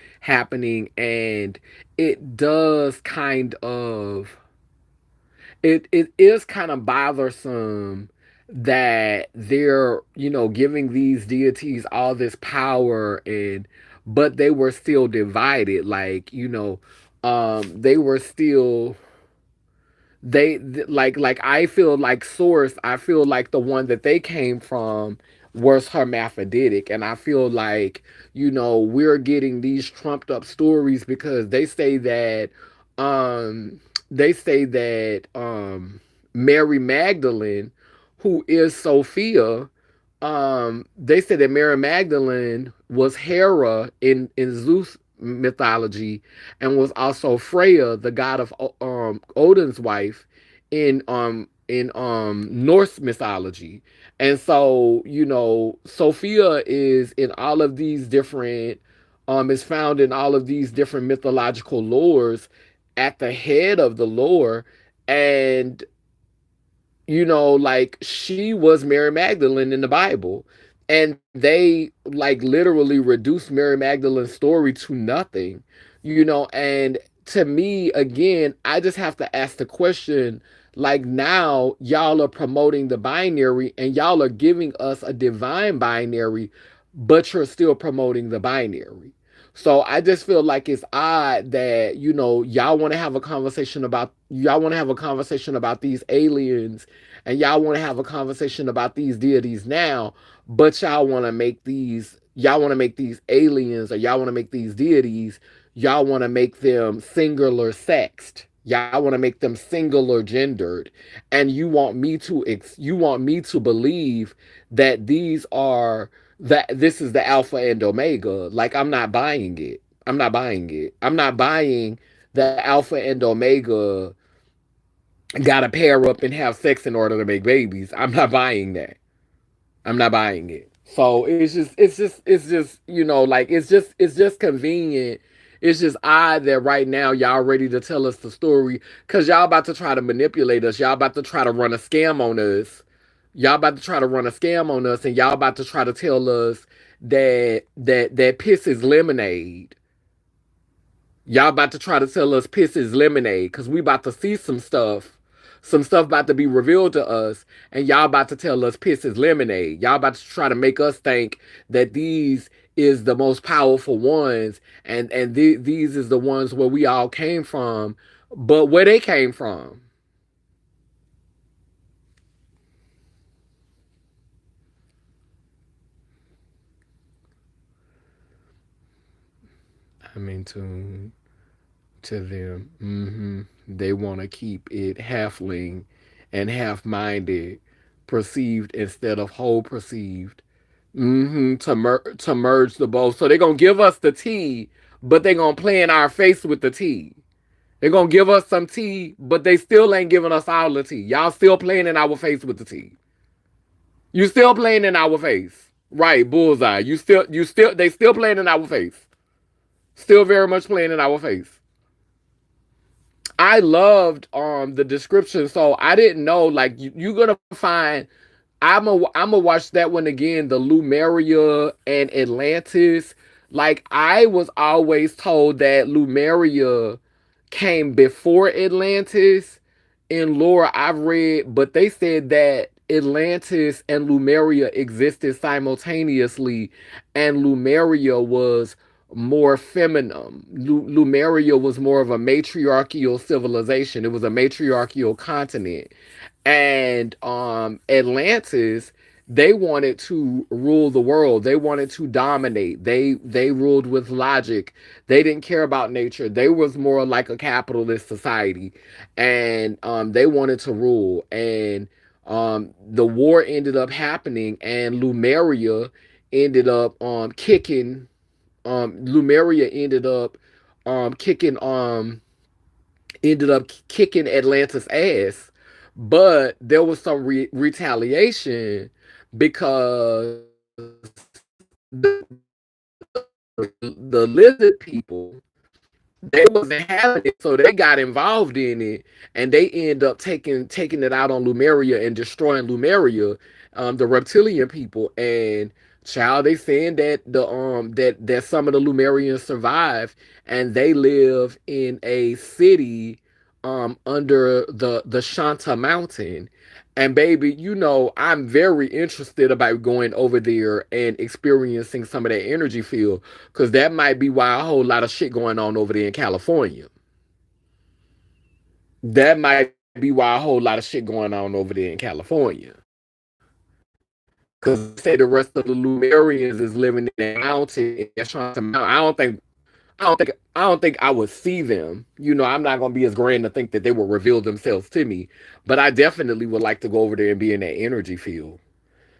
and it does kind of it is kind of bothersome that they're giving these deities all this power, and but they were still divided, like they were still like I feel like the one that they came from was hermaphroditic, and I feel like we're getting these trumped up stories because um they say that Mary Magdalene, who is Sophia, they said that Mary Magdalene was Hera in Zeus mythology, and was also Freya, the god of Odin's wife, in Norse mythology. And so Sophia is in all of these different is found in all of these different mythological lores, at the head of the lore. And like, she was Mary Magdalene in the Bible. And they like literally reduced Mary Magdalene's story to nothing, and to me, again, I just have to ask the question, like, now y'all are promoting the binary and y'all are giving us a divine binary, but you're still promoting the binary. So I just feel like it's odd that y'all want to have a conversation about these aliens, and y'all want to have a conversation about these deities now, but y'all want to make these aliens, or y'all want to make these deities, y'all want to make them singular sexed. Y'all want to make them singular gendered, and you want me to believe that this is the alpha and omega. Like, I'm not buying it. I'm not buying it. I'm not buying the alpha and omega gotta pair up and have sex in order to make babies. I'm not buying that. I'm not buying it. So it's just like it's just convenient. It's just odd that right now y'all ready to tell us the story because y'all about to try to manipulate us. Y'all about to try to run a scam on us. Y'all about to try to run a scam on us, and y'all about to try to tell us that piss is lemonade. Y'all about to try to tell us piss is lemonade because we about to see some stuff. Some stuff about to be revealed to us, and y'all about to tell us piss is lemonade. Y'all about to try to make us think that these is the most powerful ones, and these is the ones where we all came from, but where they came from. I mean, to them, they want to keep it halfling and half-minded, perceived instead of whole perceived. To merge the both. So they're gonna give us the tea, but they're gonna play in our face with the tea. They're gonna give us some tea, but they still ain't giving us all the tea. Y'all still playing in our face with the tea. You still playing in our face. Right, bullseye. They still playing in our face. Still very much playing in our face. I loved the description, so I didn't know like you're gonna find. I'm gonna watch that one again, the Lumeria and Atlantis. Like I was always told that Lumeria came before Atlantis in lore I've read, but they said that Atlantis and Lumeria existed simultaneously, and Lumeria was more feminine. Lumeria was more of a matriarchal civilization. It was a matriarchal continent, and Atlantis, they wanted to rule the world. They wanted to dominate. They ruled with logic. They didn't care about nature. They was more like a capitalist society, and they wanted to rule. And the war ended up happening, and ended up kicking. Lumeria kicking kicking Atlanta's ass, but there was some retaliation because the lizard people, they wasn't having it, so they got involved in it, and they end up taking it out on Lumeria and destroying Lumeria, the reptilian people. And child, they saying that that some of the Lumerians survive, and they live in a city under the Shanta Mountain. And baby, I'm very interested about going over there and experiencing some of that energy field, because that might be why a whole lot of shit going on over there in California. That might be why a whole lot of shit going on over there in California. Because they say the rest of the Lumerians is living in that mountain. They're trying to mount. I don't think I would see them. I'm not gonna be as grand to think that they will reveal themselves to me. But I definitely would like to go over there and be in that energy field.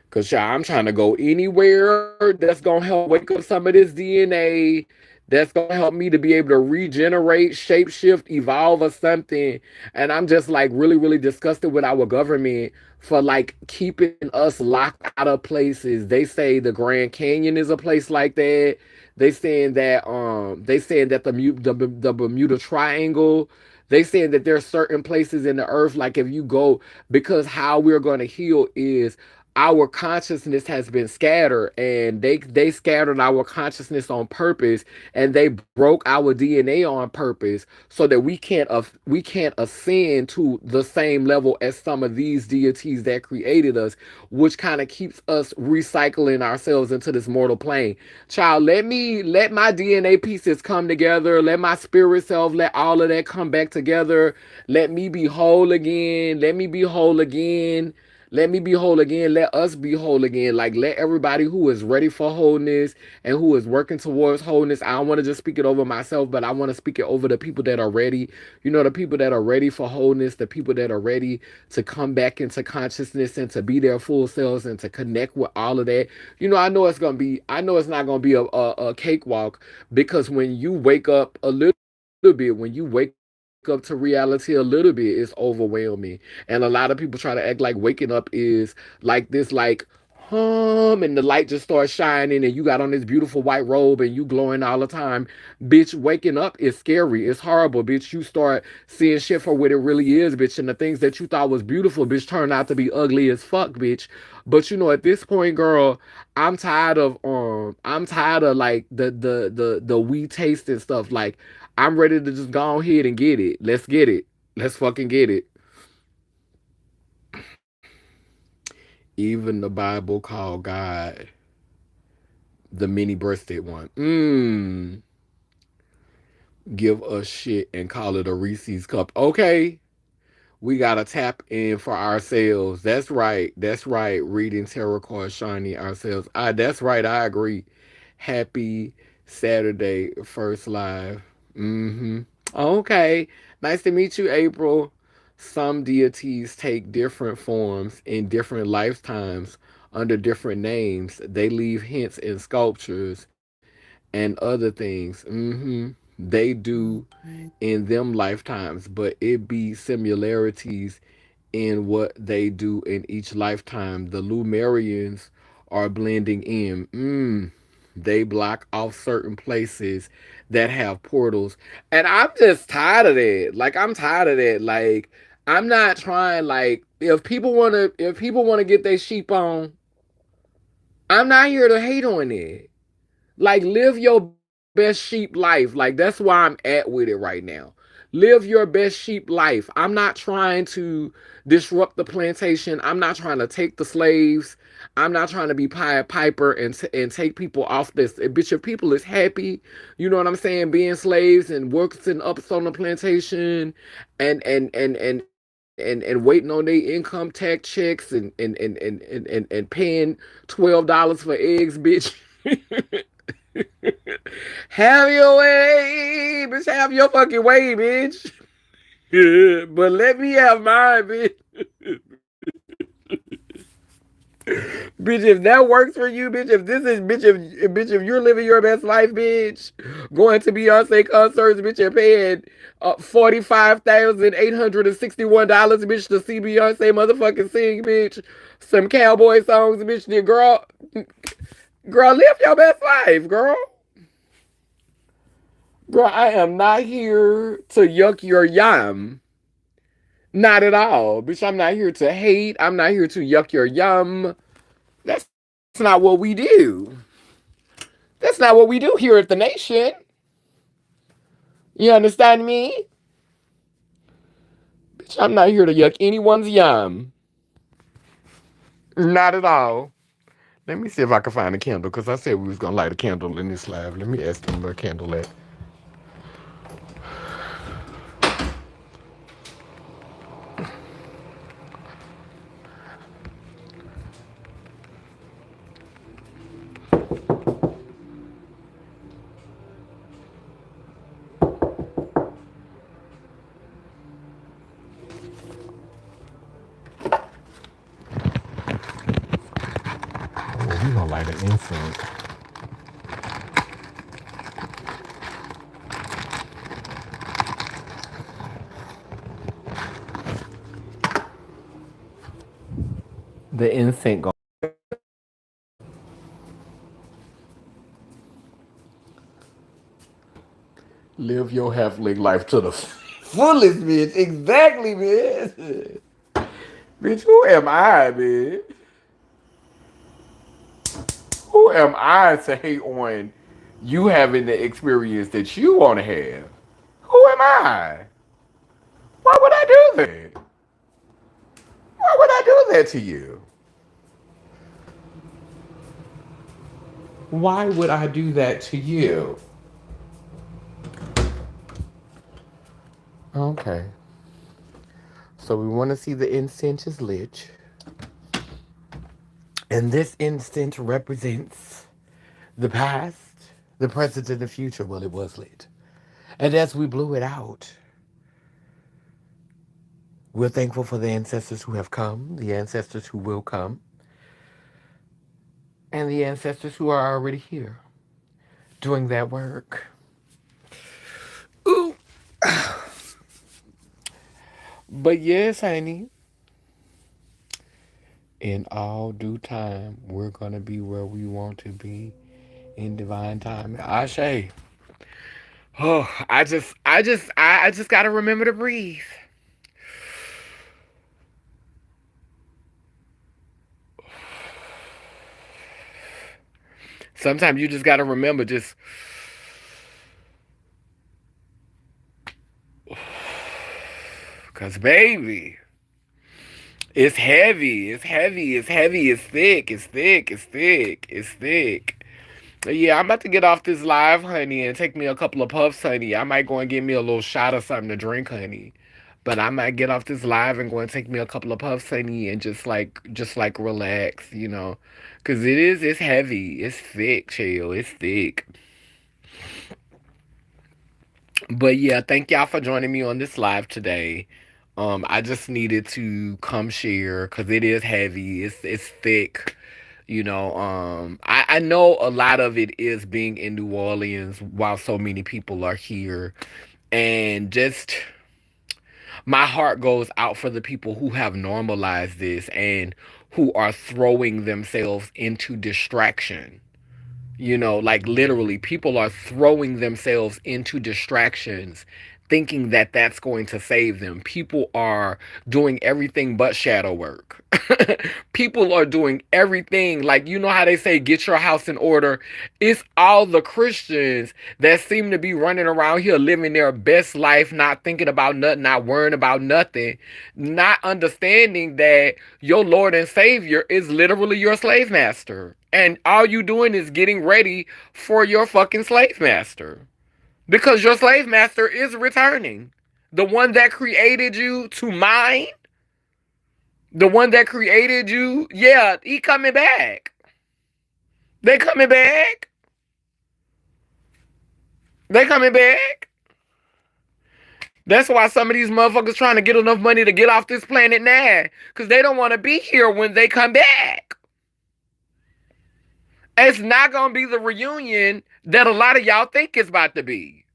Cause I'm trying to go anywhere that's gonna help wake up some of this DNA, that's gonna help me to be able to regenerate, shapeshift, evolve or something. And I'm just like really, really disgusted with our government for like keeping us locked out of places. They say the Grand Canyon is a place like that. They saying that the Bermuda Triangle. They saying that there's certain places in the earth, like if you go, because how we're going to heal is our consciousness has been scattered, and they scattered our consciousness on purpose, and they broke our DNA on purpose so that we can't ascend to the same level as some of these deities that created us, which kind of keeps us recycling ourselves into this mortal plane. Child, let my DNA pieces come together, let my spirit self, let all of that come back together. Let me be whole again. Let me be whole again. Let me be whole again. Let us be whole again. Like, let everybody who is ready for wholeness and who is working towards wholeness. I don't want to just speak it over myself, but I want to speak it over the people that are ready. The people that are ready for wholeness, the people that are ready to come back into consciousness and to be their full selves and to connect with all of that. I know it's not gonna be a cakewalk, because when you wake up a little bit, when you wake up to reality a little bit is overwhelming. And a lot of people try to act like waking up is like this, like, and the light just starts shining and you got on this beautiful white robe and you glowing all the time. Bitch, waking up is scary. It's horrible, bitch. You start seeing shit for what it really is, bitch. And the things that you thought was beautiful, bitch, turn out to be ugly as fuck, bitch. But you know, at this point, girl, I'm tired of like the we taste and stuff. Like, I'm ready to just go ahead and get it. Let's get it. Let's fucking get it. Even the Bible called God the many breasted one. Give us shit and call it a Reese's cup. Okay. We gotta tap in for ourselves. That's right. That's right. Reading tarot cards, shiny ourselves. That's right. I agree. Happy Saturday, first live. Okay. Nice to meet you, April. Some deities take different forms in different lifetimes under different names. They leave hints in sculptures and other things. They do in them lifetimes, but it be similarities in what they do in each lifetime. The Lumerians are blending in. They block off certain places that have portals. And I'm just tired of that. Like, I'm tired of that. Like, I'm not trying, like, if people wanna get their sheep on, I'm not here to hate on it. Like, live your best sheep life. Like, that's where I'm at with it right now. Live your best sheep life. I'm not trying to disrupt the plantation. I'm not trying to take the slaves. I'm not trying to be Pied Piper and take people off this. Bitch, if people is happy, you know what I'm saying, being slaves and working ups on the plantation and waiting on their income tax checks and paying $12 for eggs, bitch. Have your way, bitch. Have your fucking way, bitch. But let me have mine, bitch. Bitch, if that works for you, bitch, if this is, bitch, if you're living your best life, bitch, going to Beyonce concerts, bitch, and paying $45,861, bitch, to see Beyonce motherfucking sing, bitch, some cowboy songs, bitch, then girl, live your best life, girl. Girl, I am not here to yuck your yum. Not at all. Bitch, I'm not here to hate. I'm not here to yuck your yum. That's not what we do. That's not what we do here at the nation. You understand me? Bitch, I'm not here to yuck anyone's yum. Not at all. Let me see if I can find a candle because I said we was gonna light a candle in this live. Let me ask them where a candle at. Oh, we gonna light an incense. The incense gonna live your half-leg life to the fullest, bitch. Exactly, bitch. Bitch, who am I, bitch? Who am I to hate on you having the experience that you want to have? Who am I? Why would I do that? Why would I do that to you? Why would I do that to you? Okay. So we want to see the incense is lit. And this incense represents the past, the present, and the future. Well, it was lit. And as we blew it out, we're thankful for the ancestors who have come, the ancestors who will come, and the ancestors who are already here doing that work. Ooh. But yes, honey, in all due time, we're gonna be where we want to be in divine time. Ashe. Oh, I just gotta remember to breathe. Sometimes you just gotta remember, just cause baby, it's heavy, it's heavy, it's heavy, it's thick, it's thick, it's thick, it's thick. Yeah, I'm about to get off this live, honey, and take me a couple of puffs, honey. I might go and get me a little shot of something to drink, honey. But I might get off this live and go and take me a couple of puffs, honey, and just like relax, you know. Cause it's heavy, it's thick, chill, it's thick. But yeah, thank y'all for joining me on this live today. I just needed to come share because it is heavy, it's thick. I know a lot of it is being in New Orleans while so many people are here. And just my heart goes out for the people who have normalized this and who are throwing themselves into distraction. Like literally, people are throwing themselves into distractions thinking that that's going to save them. People are doing everything but shadow work. People are doing everything. Like, you know how they say, get your house in order? It's all the Christians that seem to be running around here living their best life, not thinking about nothing, not worrying about nothing, not understanding that your Lord and Savior is literally your slave master. And all you doing is getting ready for your fucking slave master. Because your slave master is returning. The one that created you to mine, the one that created you, yeah, he coming back. They coming back. They coming back. That's why some of these motherfuckers trying to get enough money to get off this planet now. Because they don't want to be here when they come back. It's not going to be the reunion that a lot of y'all think it's about to be.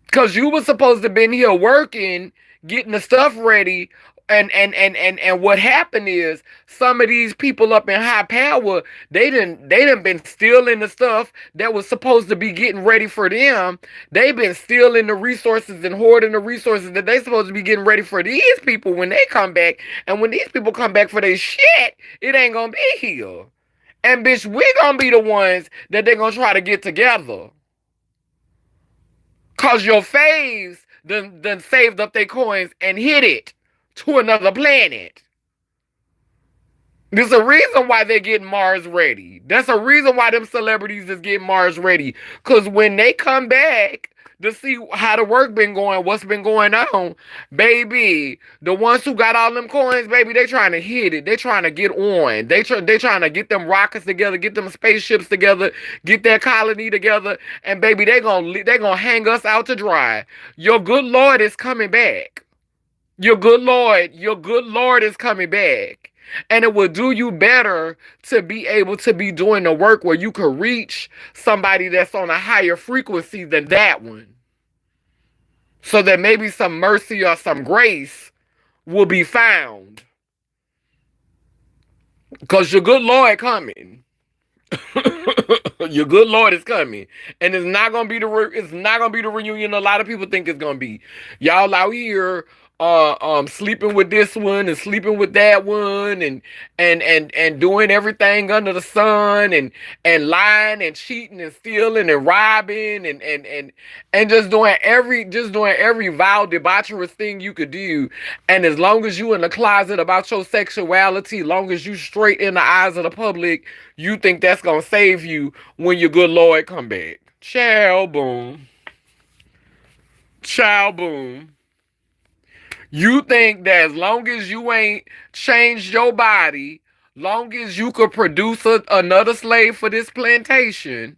Because you were supposed to been here working, getting the stuff ready. And what happened is some of these people up in high power, they done been stealing the stuff that was supposed to be getting ready for them. They've been stealing the resources and hoarding the resources that they supposed to be getting ready for these people when they come back. And when these people come back for their shit, it ain't gonna be here. And bitch, we gonna be the ones that they gonna try to get together. Cause your faves done saved up their coins and hit it to another planet. There's a reason why they're getting Mars ready. That's a reason why them celebrities is getting Mars ready. Cause when they come back to see how the work been going, what's been going on, baby, the ones who got all them coins, baby, they trying to hit it. They trying to get on. They trying to get them rockets together, get them spaceships together, get their colony together, and baby, they gonna hang us out to dry. Your good Lord is coming back. Your good Lord is coming back. And it will do you better to be able to be doing the work where you could reach somebody that's on a higher frequency than that one. So that maybe some mercy or some grace will be found. Because your good Lord coming. Your good Lord is coming. And it's not gonna be the reunion a lot of people think it's gonna be. Y'all out here sleeping with this one and sleeping with that one and doing everything under the sun and lying and cheating and stealing and robbing and just doing every vile debaucherous thing you could do. And as long as you in the closet about your sexuality, long as you straight in the eyes of the public, you think that's gonna save you when your good Lord come back. Ciao boom. Ciao boom. You think that as long as you ain't changed your body, long as you could produce another slave for this plantation,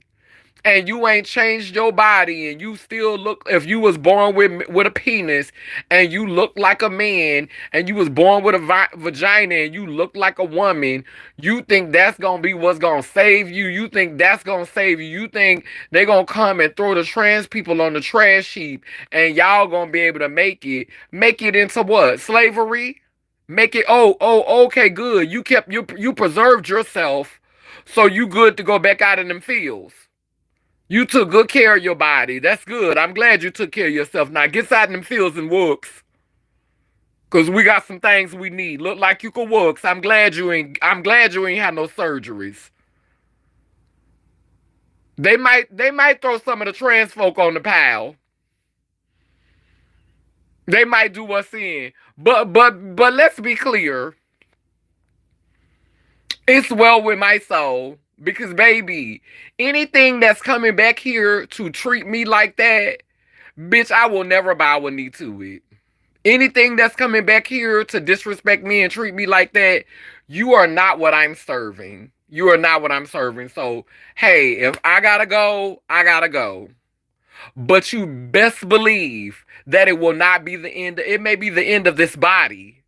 and you ain't changed your body, and you still look, if you was born with a penis and you look like a man, and you was born with a vagina and you look like a woman, you think that's gonna be what's gonna save you? You think that's gonna save you? You think they gonna come and throw the trans people on the trash heap and y'all gonna be able to make it into what, slavery? Make it, okay, good, you kept, you preserved yourself, so you good to go back out in them fields. You took good care of your body. That's good. I'm glad you took care of yourself. Now get out in them fields and works. Cause we got some things we need. Look like you can work. I'm glad you ain't had no surgeries. They might throw some of the trans folk on the pile. They might do us in. But let's be clear. It's well with my soul. Because baby, anything that's coming back here to treat me like that, bitch, I will never bow a knee to it. Anything that's coming back here to disrespect me and treat me like that, you are not what I'm serving. You are not what I'm serving. So, hey, if I gotta go, I gotta go. But you best believe that it will not be the end. It may be the end of this body,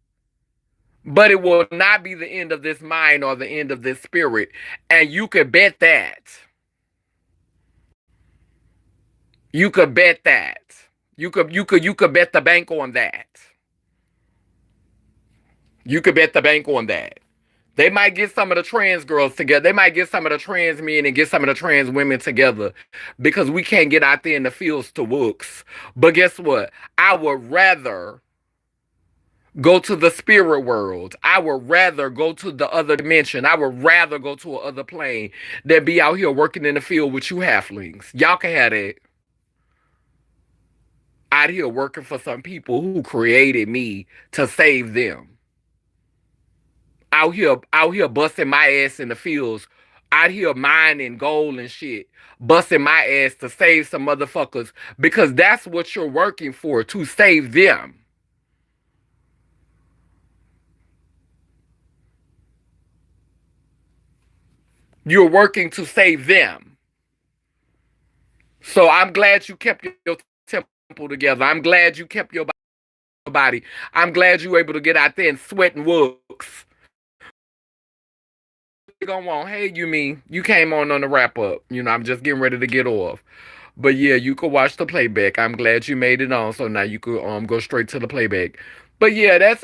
but it will not be the end of this mind or the end of this spirit. And you could bet that. You could bet that. You could bet the bank on that. You could bet the bank on that. They might get some of the trans girls together. They might get some of the trans men and get some of the trans women together because we can't get out there in the fields to works. But guess what? I would rather go to the spirit world. I would rather go to the other dimension. I would rather go to another plane than be out here working in the field with you halflings. Y'all can have that. Out here working for some people who created me to save them. Out here busting my ass in the fields, out here mining gold and shit, busting my ass to save some motherfuckers because that's what you're working for, to save them. You're working to save them. So I'm glad you kept your temple together. I'm glad you kept your body. I'm glad you were able to get out there and sweat and works. Gonna want, hey, you mean you came on the wrap up? I'm just getting ready to get off. But yeah, you could watch the playback. I'm glad you made it on, so now you could go straight to the playback. But yeah, that's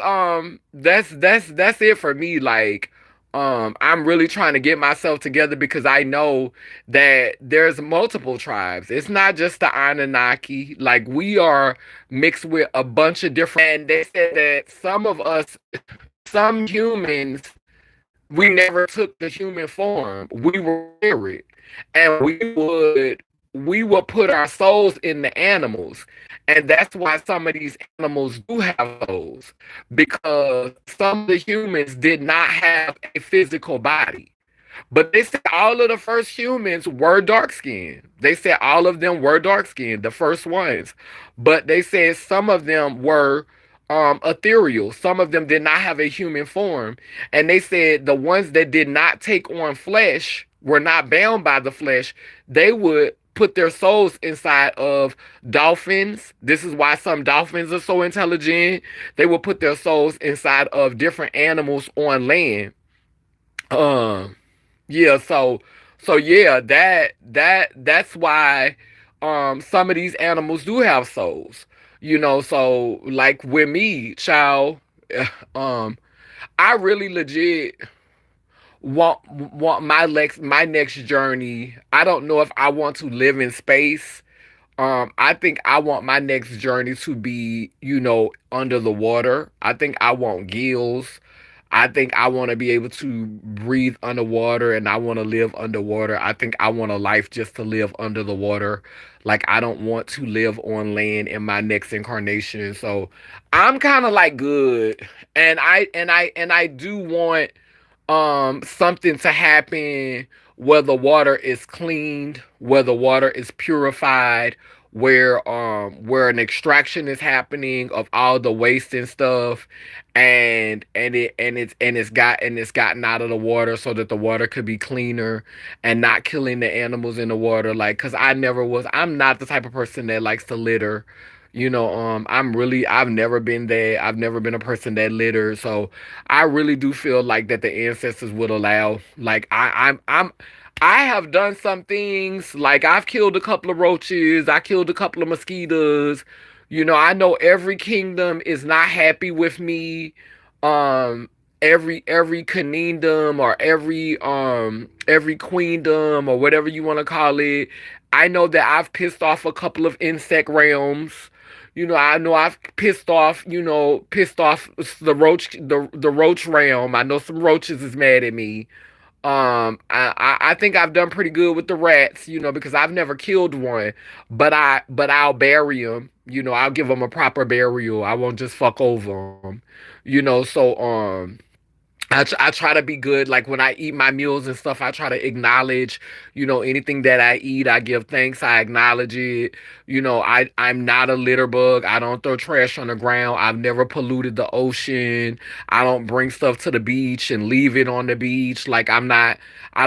it for me. Like, I'm really trying to get myself together because I know that there's multiple tribes. It's not just the Anunnaki. Like, we are mixed with a bunch of different. And they said that some of us, some humans, we never took the human form. We were spirit, and we would put our souls in the animals, and that's why some of these animals do have souls, because some of the humans did not have a physical body. But they said all of the first humans were dark skinned. They said all of them were dark skinned, the first ones. But they said some of them were ethereal. Some of them did not have a human form. And they said the ones that did not take on flesh, were not bound by the flesh, they would put their souls inside of dolphins. This is why some dolphins are so intelligent. They will put their souls inside of different animals on land. Um yeah, so yeah, that's why some of these animals do have souls. So like with me, child, um I really legit want my next journey. I don't know if I want to live in space. I think I want my next journey to be, under the water. I think I want gills. I think I want to be able to breathe underwater, and I want to live underwater. I think I want a life just to live under the water. Like, I don't want to live on land in my next incarnation. So I'm kind of like good. And I do want something to happen where the water is cleaned, where the water is purified, where an extraction is happening of all the waste and stuff, and it's gotten out of the water so that the water could be cleaner and not killing the animals in the water. Like, cause I'm not the type of person that likes to litter. I've never been there. I've never been a person that litters. So I really do feel like that the ancestors would allow. Like I have done some things. Like I've killed a couple of roaches. I killed a couple of mosquitoes. I know every kingdom is not happy with me. Um, every kingdom or every queendom or whatever you want to call it. I know that I've pissed off a couple of insect realms. I know I've pissed off the roach realm. I know some roaches is mad at me. I think I've done pretty good with the rats, because I've never killed one, but I'll bury them. I'll give them a proper burial. I won't just fuck over them. So I try to be good. Like when I eat my meals and stuff, I try to acknowledge, anything that I eat. I give thanks. I acknowledge it. I'm not a litter bug. I don't throw trash on the ground. I've never polluted the ocean. I don't bring stuff to the beach and leave it on the beach. Like I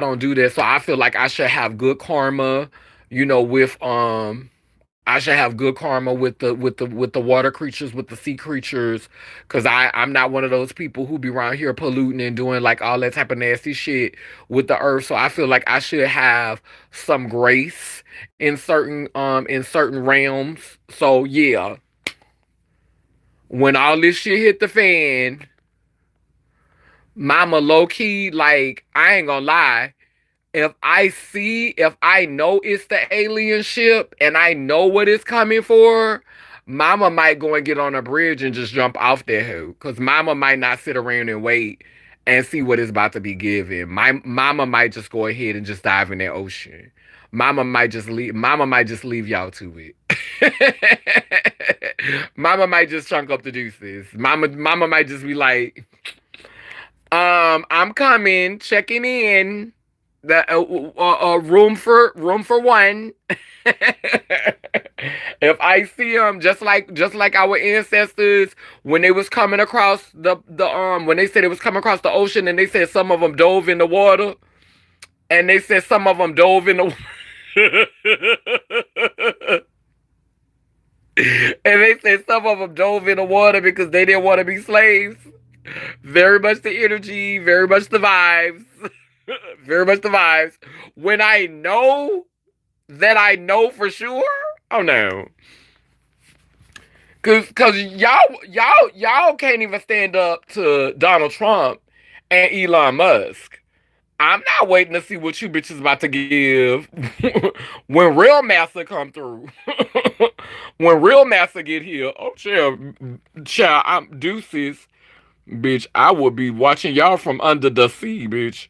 don't do that. So I feel like I should have good karma, with I should have good karma with the water creatures, with the sea creatures, cause I'm not one of those people who be around here polluting and doing like all that type of nasty shit with the earth. So I feel like I should have some grace in certain realms. So yeah, when all this shit hit the fan, mama low key, like I ain't gonna lie, if I know it's the alien ship and I know what it's coming for, mama might go and get on a bridge and just jump off that hoe. Cause mama might not sit around and wait and see what it's about to be given. My mama might just go ahead and just dive in that ocean. Mama might just leave y'all to it. Mama might just chunk up the deuces. Mama might just be like, I'm coming, checking in. The room for one. If I see them, just like our ancestors when they was coming across the when they said it was coming across the ocean, and they said some of them dove in the water, and they said some of them dove in the and they said some of them dove in the water because they didn't want to be slaves. Very much the energy, very much the vibes. Very much the vibes. When I know that I know for sure, oh no. Cause y'all can't even stand up to Donald Trump and Elon Musk. I'm not waiting to see what you bitches about to give when real massa come through. When real massa get here, oh child, I'm deuces, bitch. I will be watching y'all from under the sea, bitch.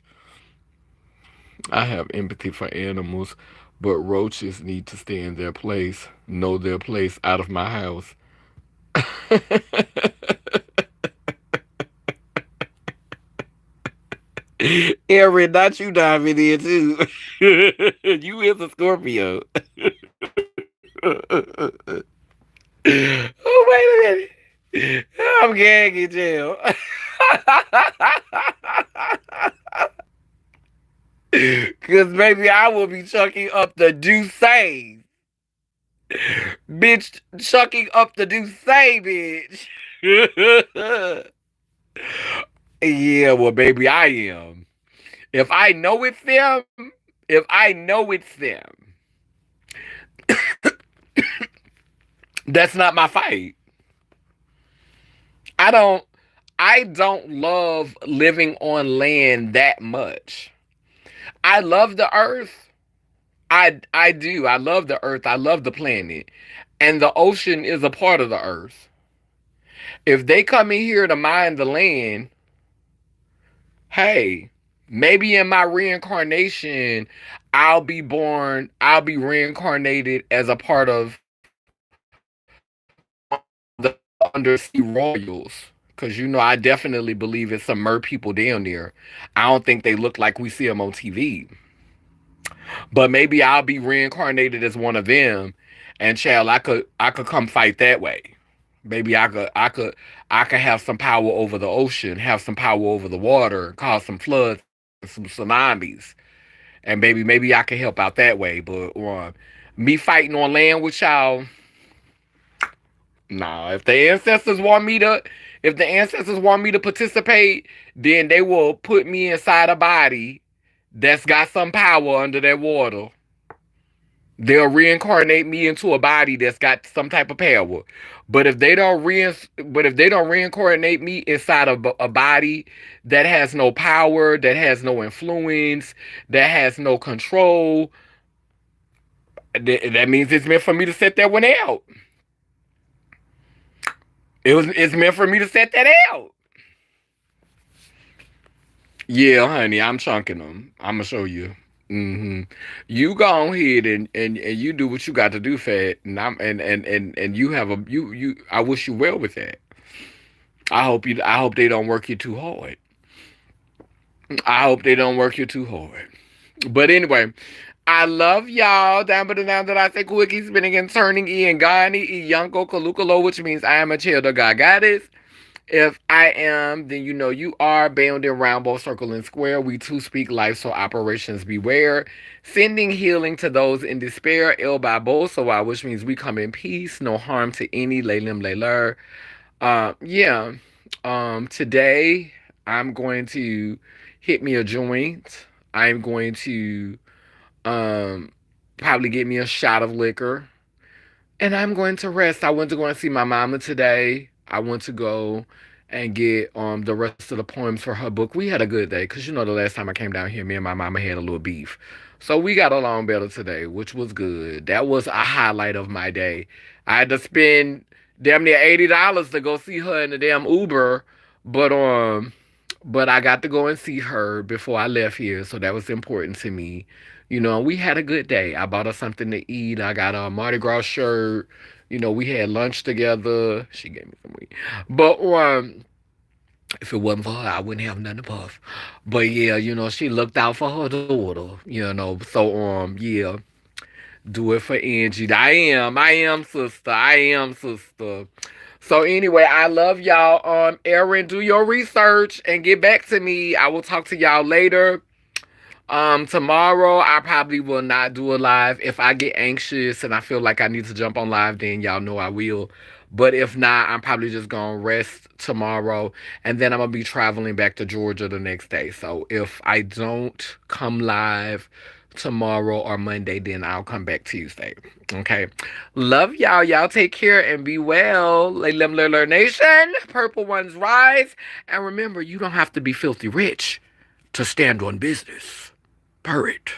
I have empathy for animals, but roaches need to stay in their place, know their place out of my house. Aaron, not you diving in too. You is a Scorpio. Oh, wait a minute. I'm gagging, jail. Cause maybe I will be chucking up the Douce. Bitch, chucking up the Douce, bitch. Yeah, well, baby, I am. If I know it's them, if I know it's them, that's not my fight. I don't I don't love living on land that much. I love the earth. I do. I love the earth. I love the planet. And the ocean is a part of the earth. If they come in here to mine the land, hey, maybe in my reincarnation, I'll be reincarnated as a part of the undersea royals. Because, I definitely believe it's some mer people down there. I don't think they look like we see them on TV. But maybe I'll be reincarnated as one of them. And child, I could come fight that way. Maybe I could have some power over the ocean, have some power over the water, cause some floods and some tsunamis. And maybe I can help out that way. But me fighting on land with y'all, nah. If the ancestors want me to participate, then they will put me inside a body that's got some power under that water. They'll reincarnate me into a body that's got some type of power. But if they don't reincarnate me inside of a body that has no power, that has no influence, that has no control, that means it's meant for me to set that one out. It's meant for me to set that out. Yeah, honey, I'm chunking them. I'm gonna show you. hmm You go ahead and you do what you got to do, fat, and you have a you. I wish you well with that. I hope they don't work you too hard. I hope they don't work you too hard. But anyway, I love y'all. Down but now that I say quickie spinning and turning E and Gani E Yanko Kalukalo, which means I am a child of God Goddess. If I am, then you know you are bound in round, both circle and square. We too speak life, so operations beware. Sending healing to those in despair, El Babosawa, which means we come in peace, no harm to any, Laylim Layler. Yeah. Today I'm going to hit me a joint. I'm going to um probably get me a shot of liquor. And I'm going to rest. I went to go and see my mama today. I went to go and get the rest of the poems for her book. We had a good day because you know the last time I came down here, me and my mama had a little beef. So we got along better today, which was good. That was a highlight of my day. I had to spend damn near $80 to go see her in the damn Uber, but I got to go and see her before I left here, so that was important to me. You know, we had a good day. I bought her something to eat. I got a Mardi Gras shirt. You know, we had lunch together. She gave me some weed. But if it wasn't for her, I wouldn't have nothing to puff. But yeah, you know, she looked out for her daughter. You know, so yeah, do it for Angie. I am, sister. I am, sister. So anyway, I love y'all. Erin, do your research and get back to me. I will talk to y'all later. Tomorrow I probably will not do a live. If I get anxious and I feel like I need to jump on live, then y'all know I will. But if not, I'm probably just gonna rest tomorrow, and then I'm gonna be traveling back to Georgia the next day. So if I don't come live tomorrow or Monday, then I'll come back Tuesday. Okay. Love y'all. Y'all take care and be well. Laylim Nation. Purple ones rise. And remember, you don't have to be filthy rich to stand on business. Purr it.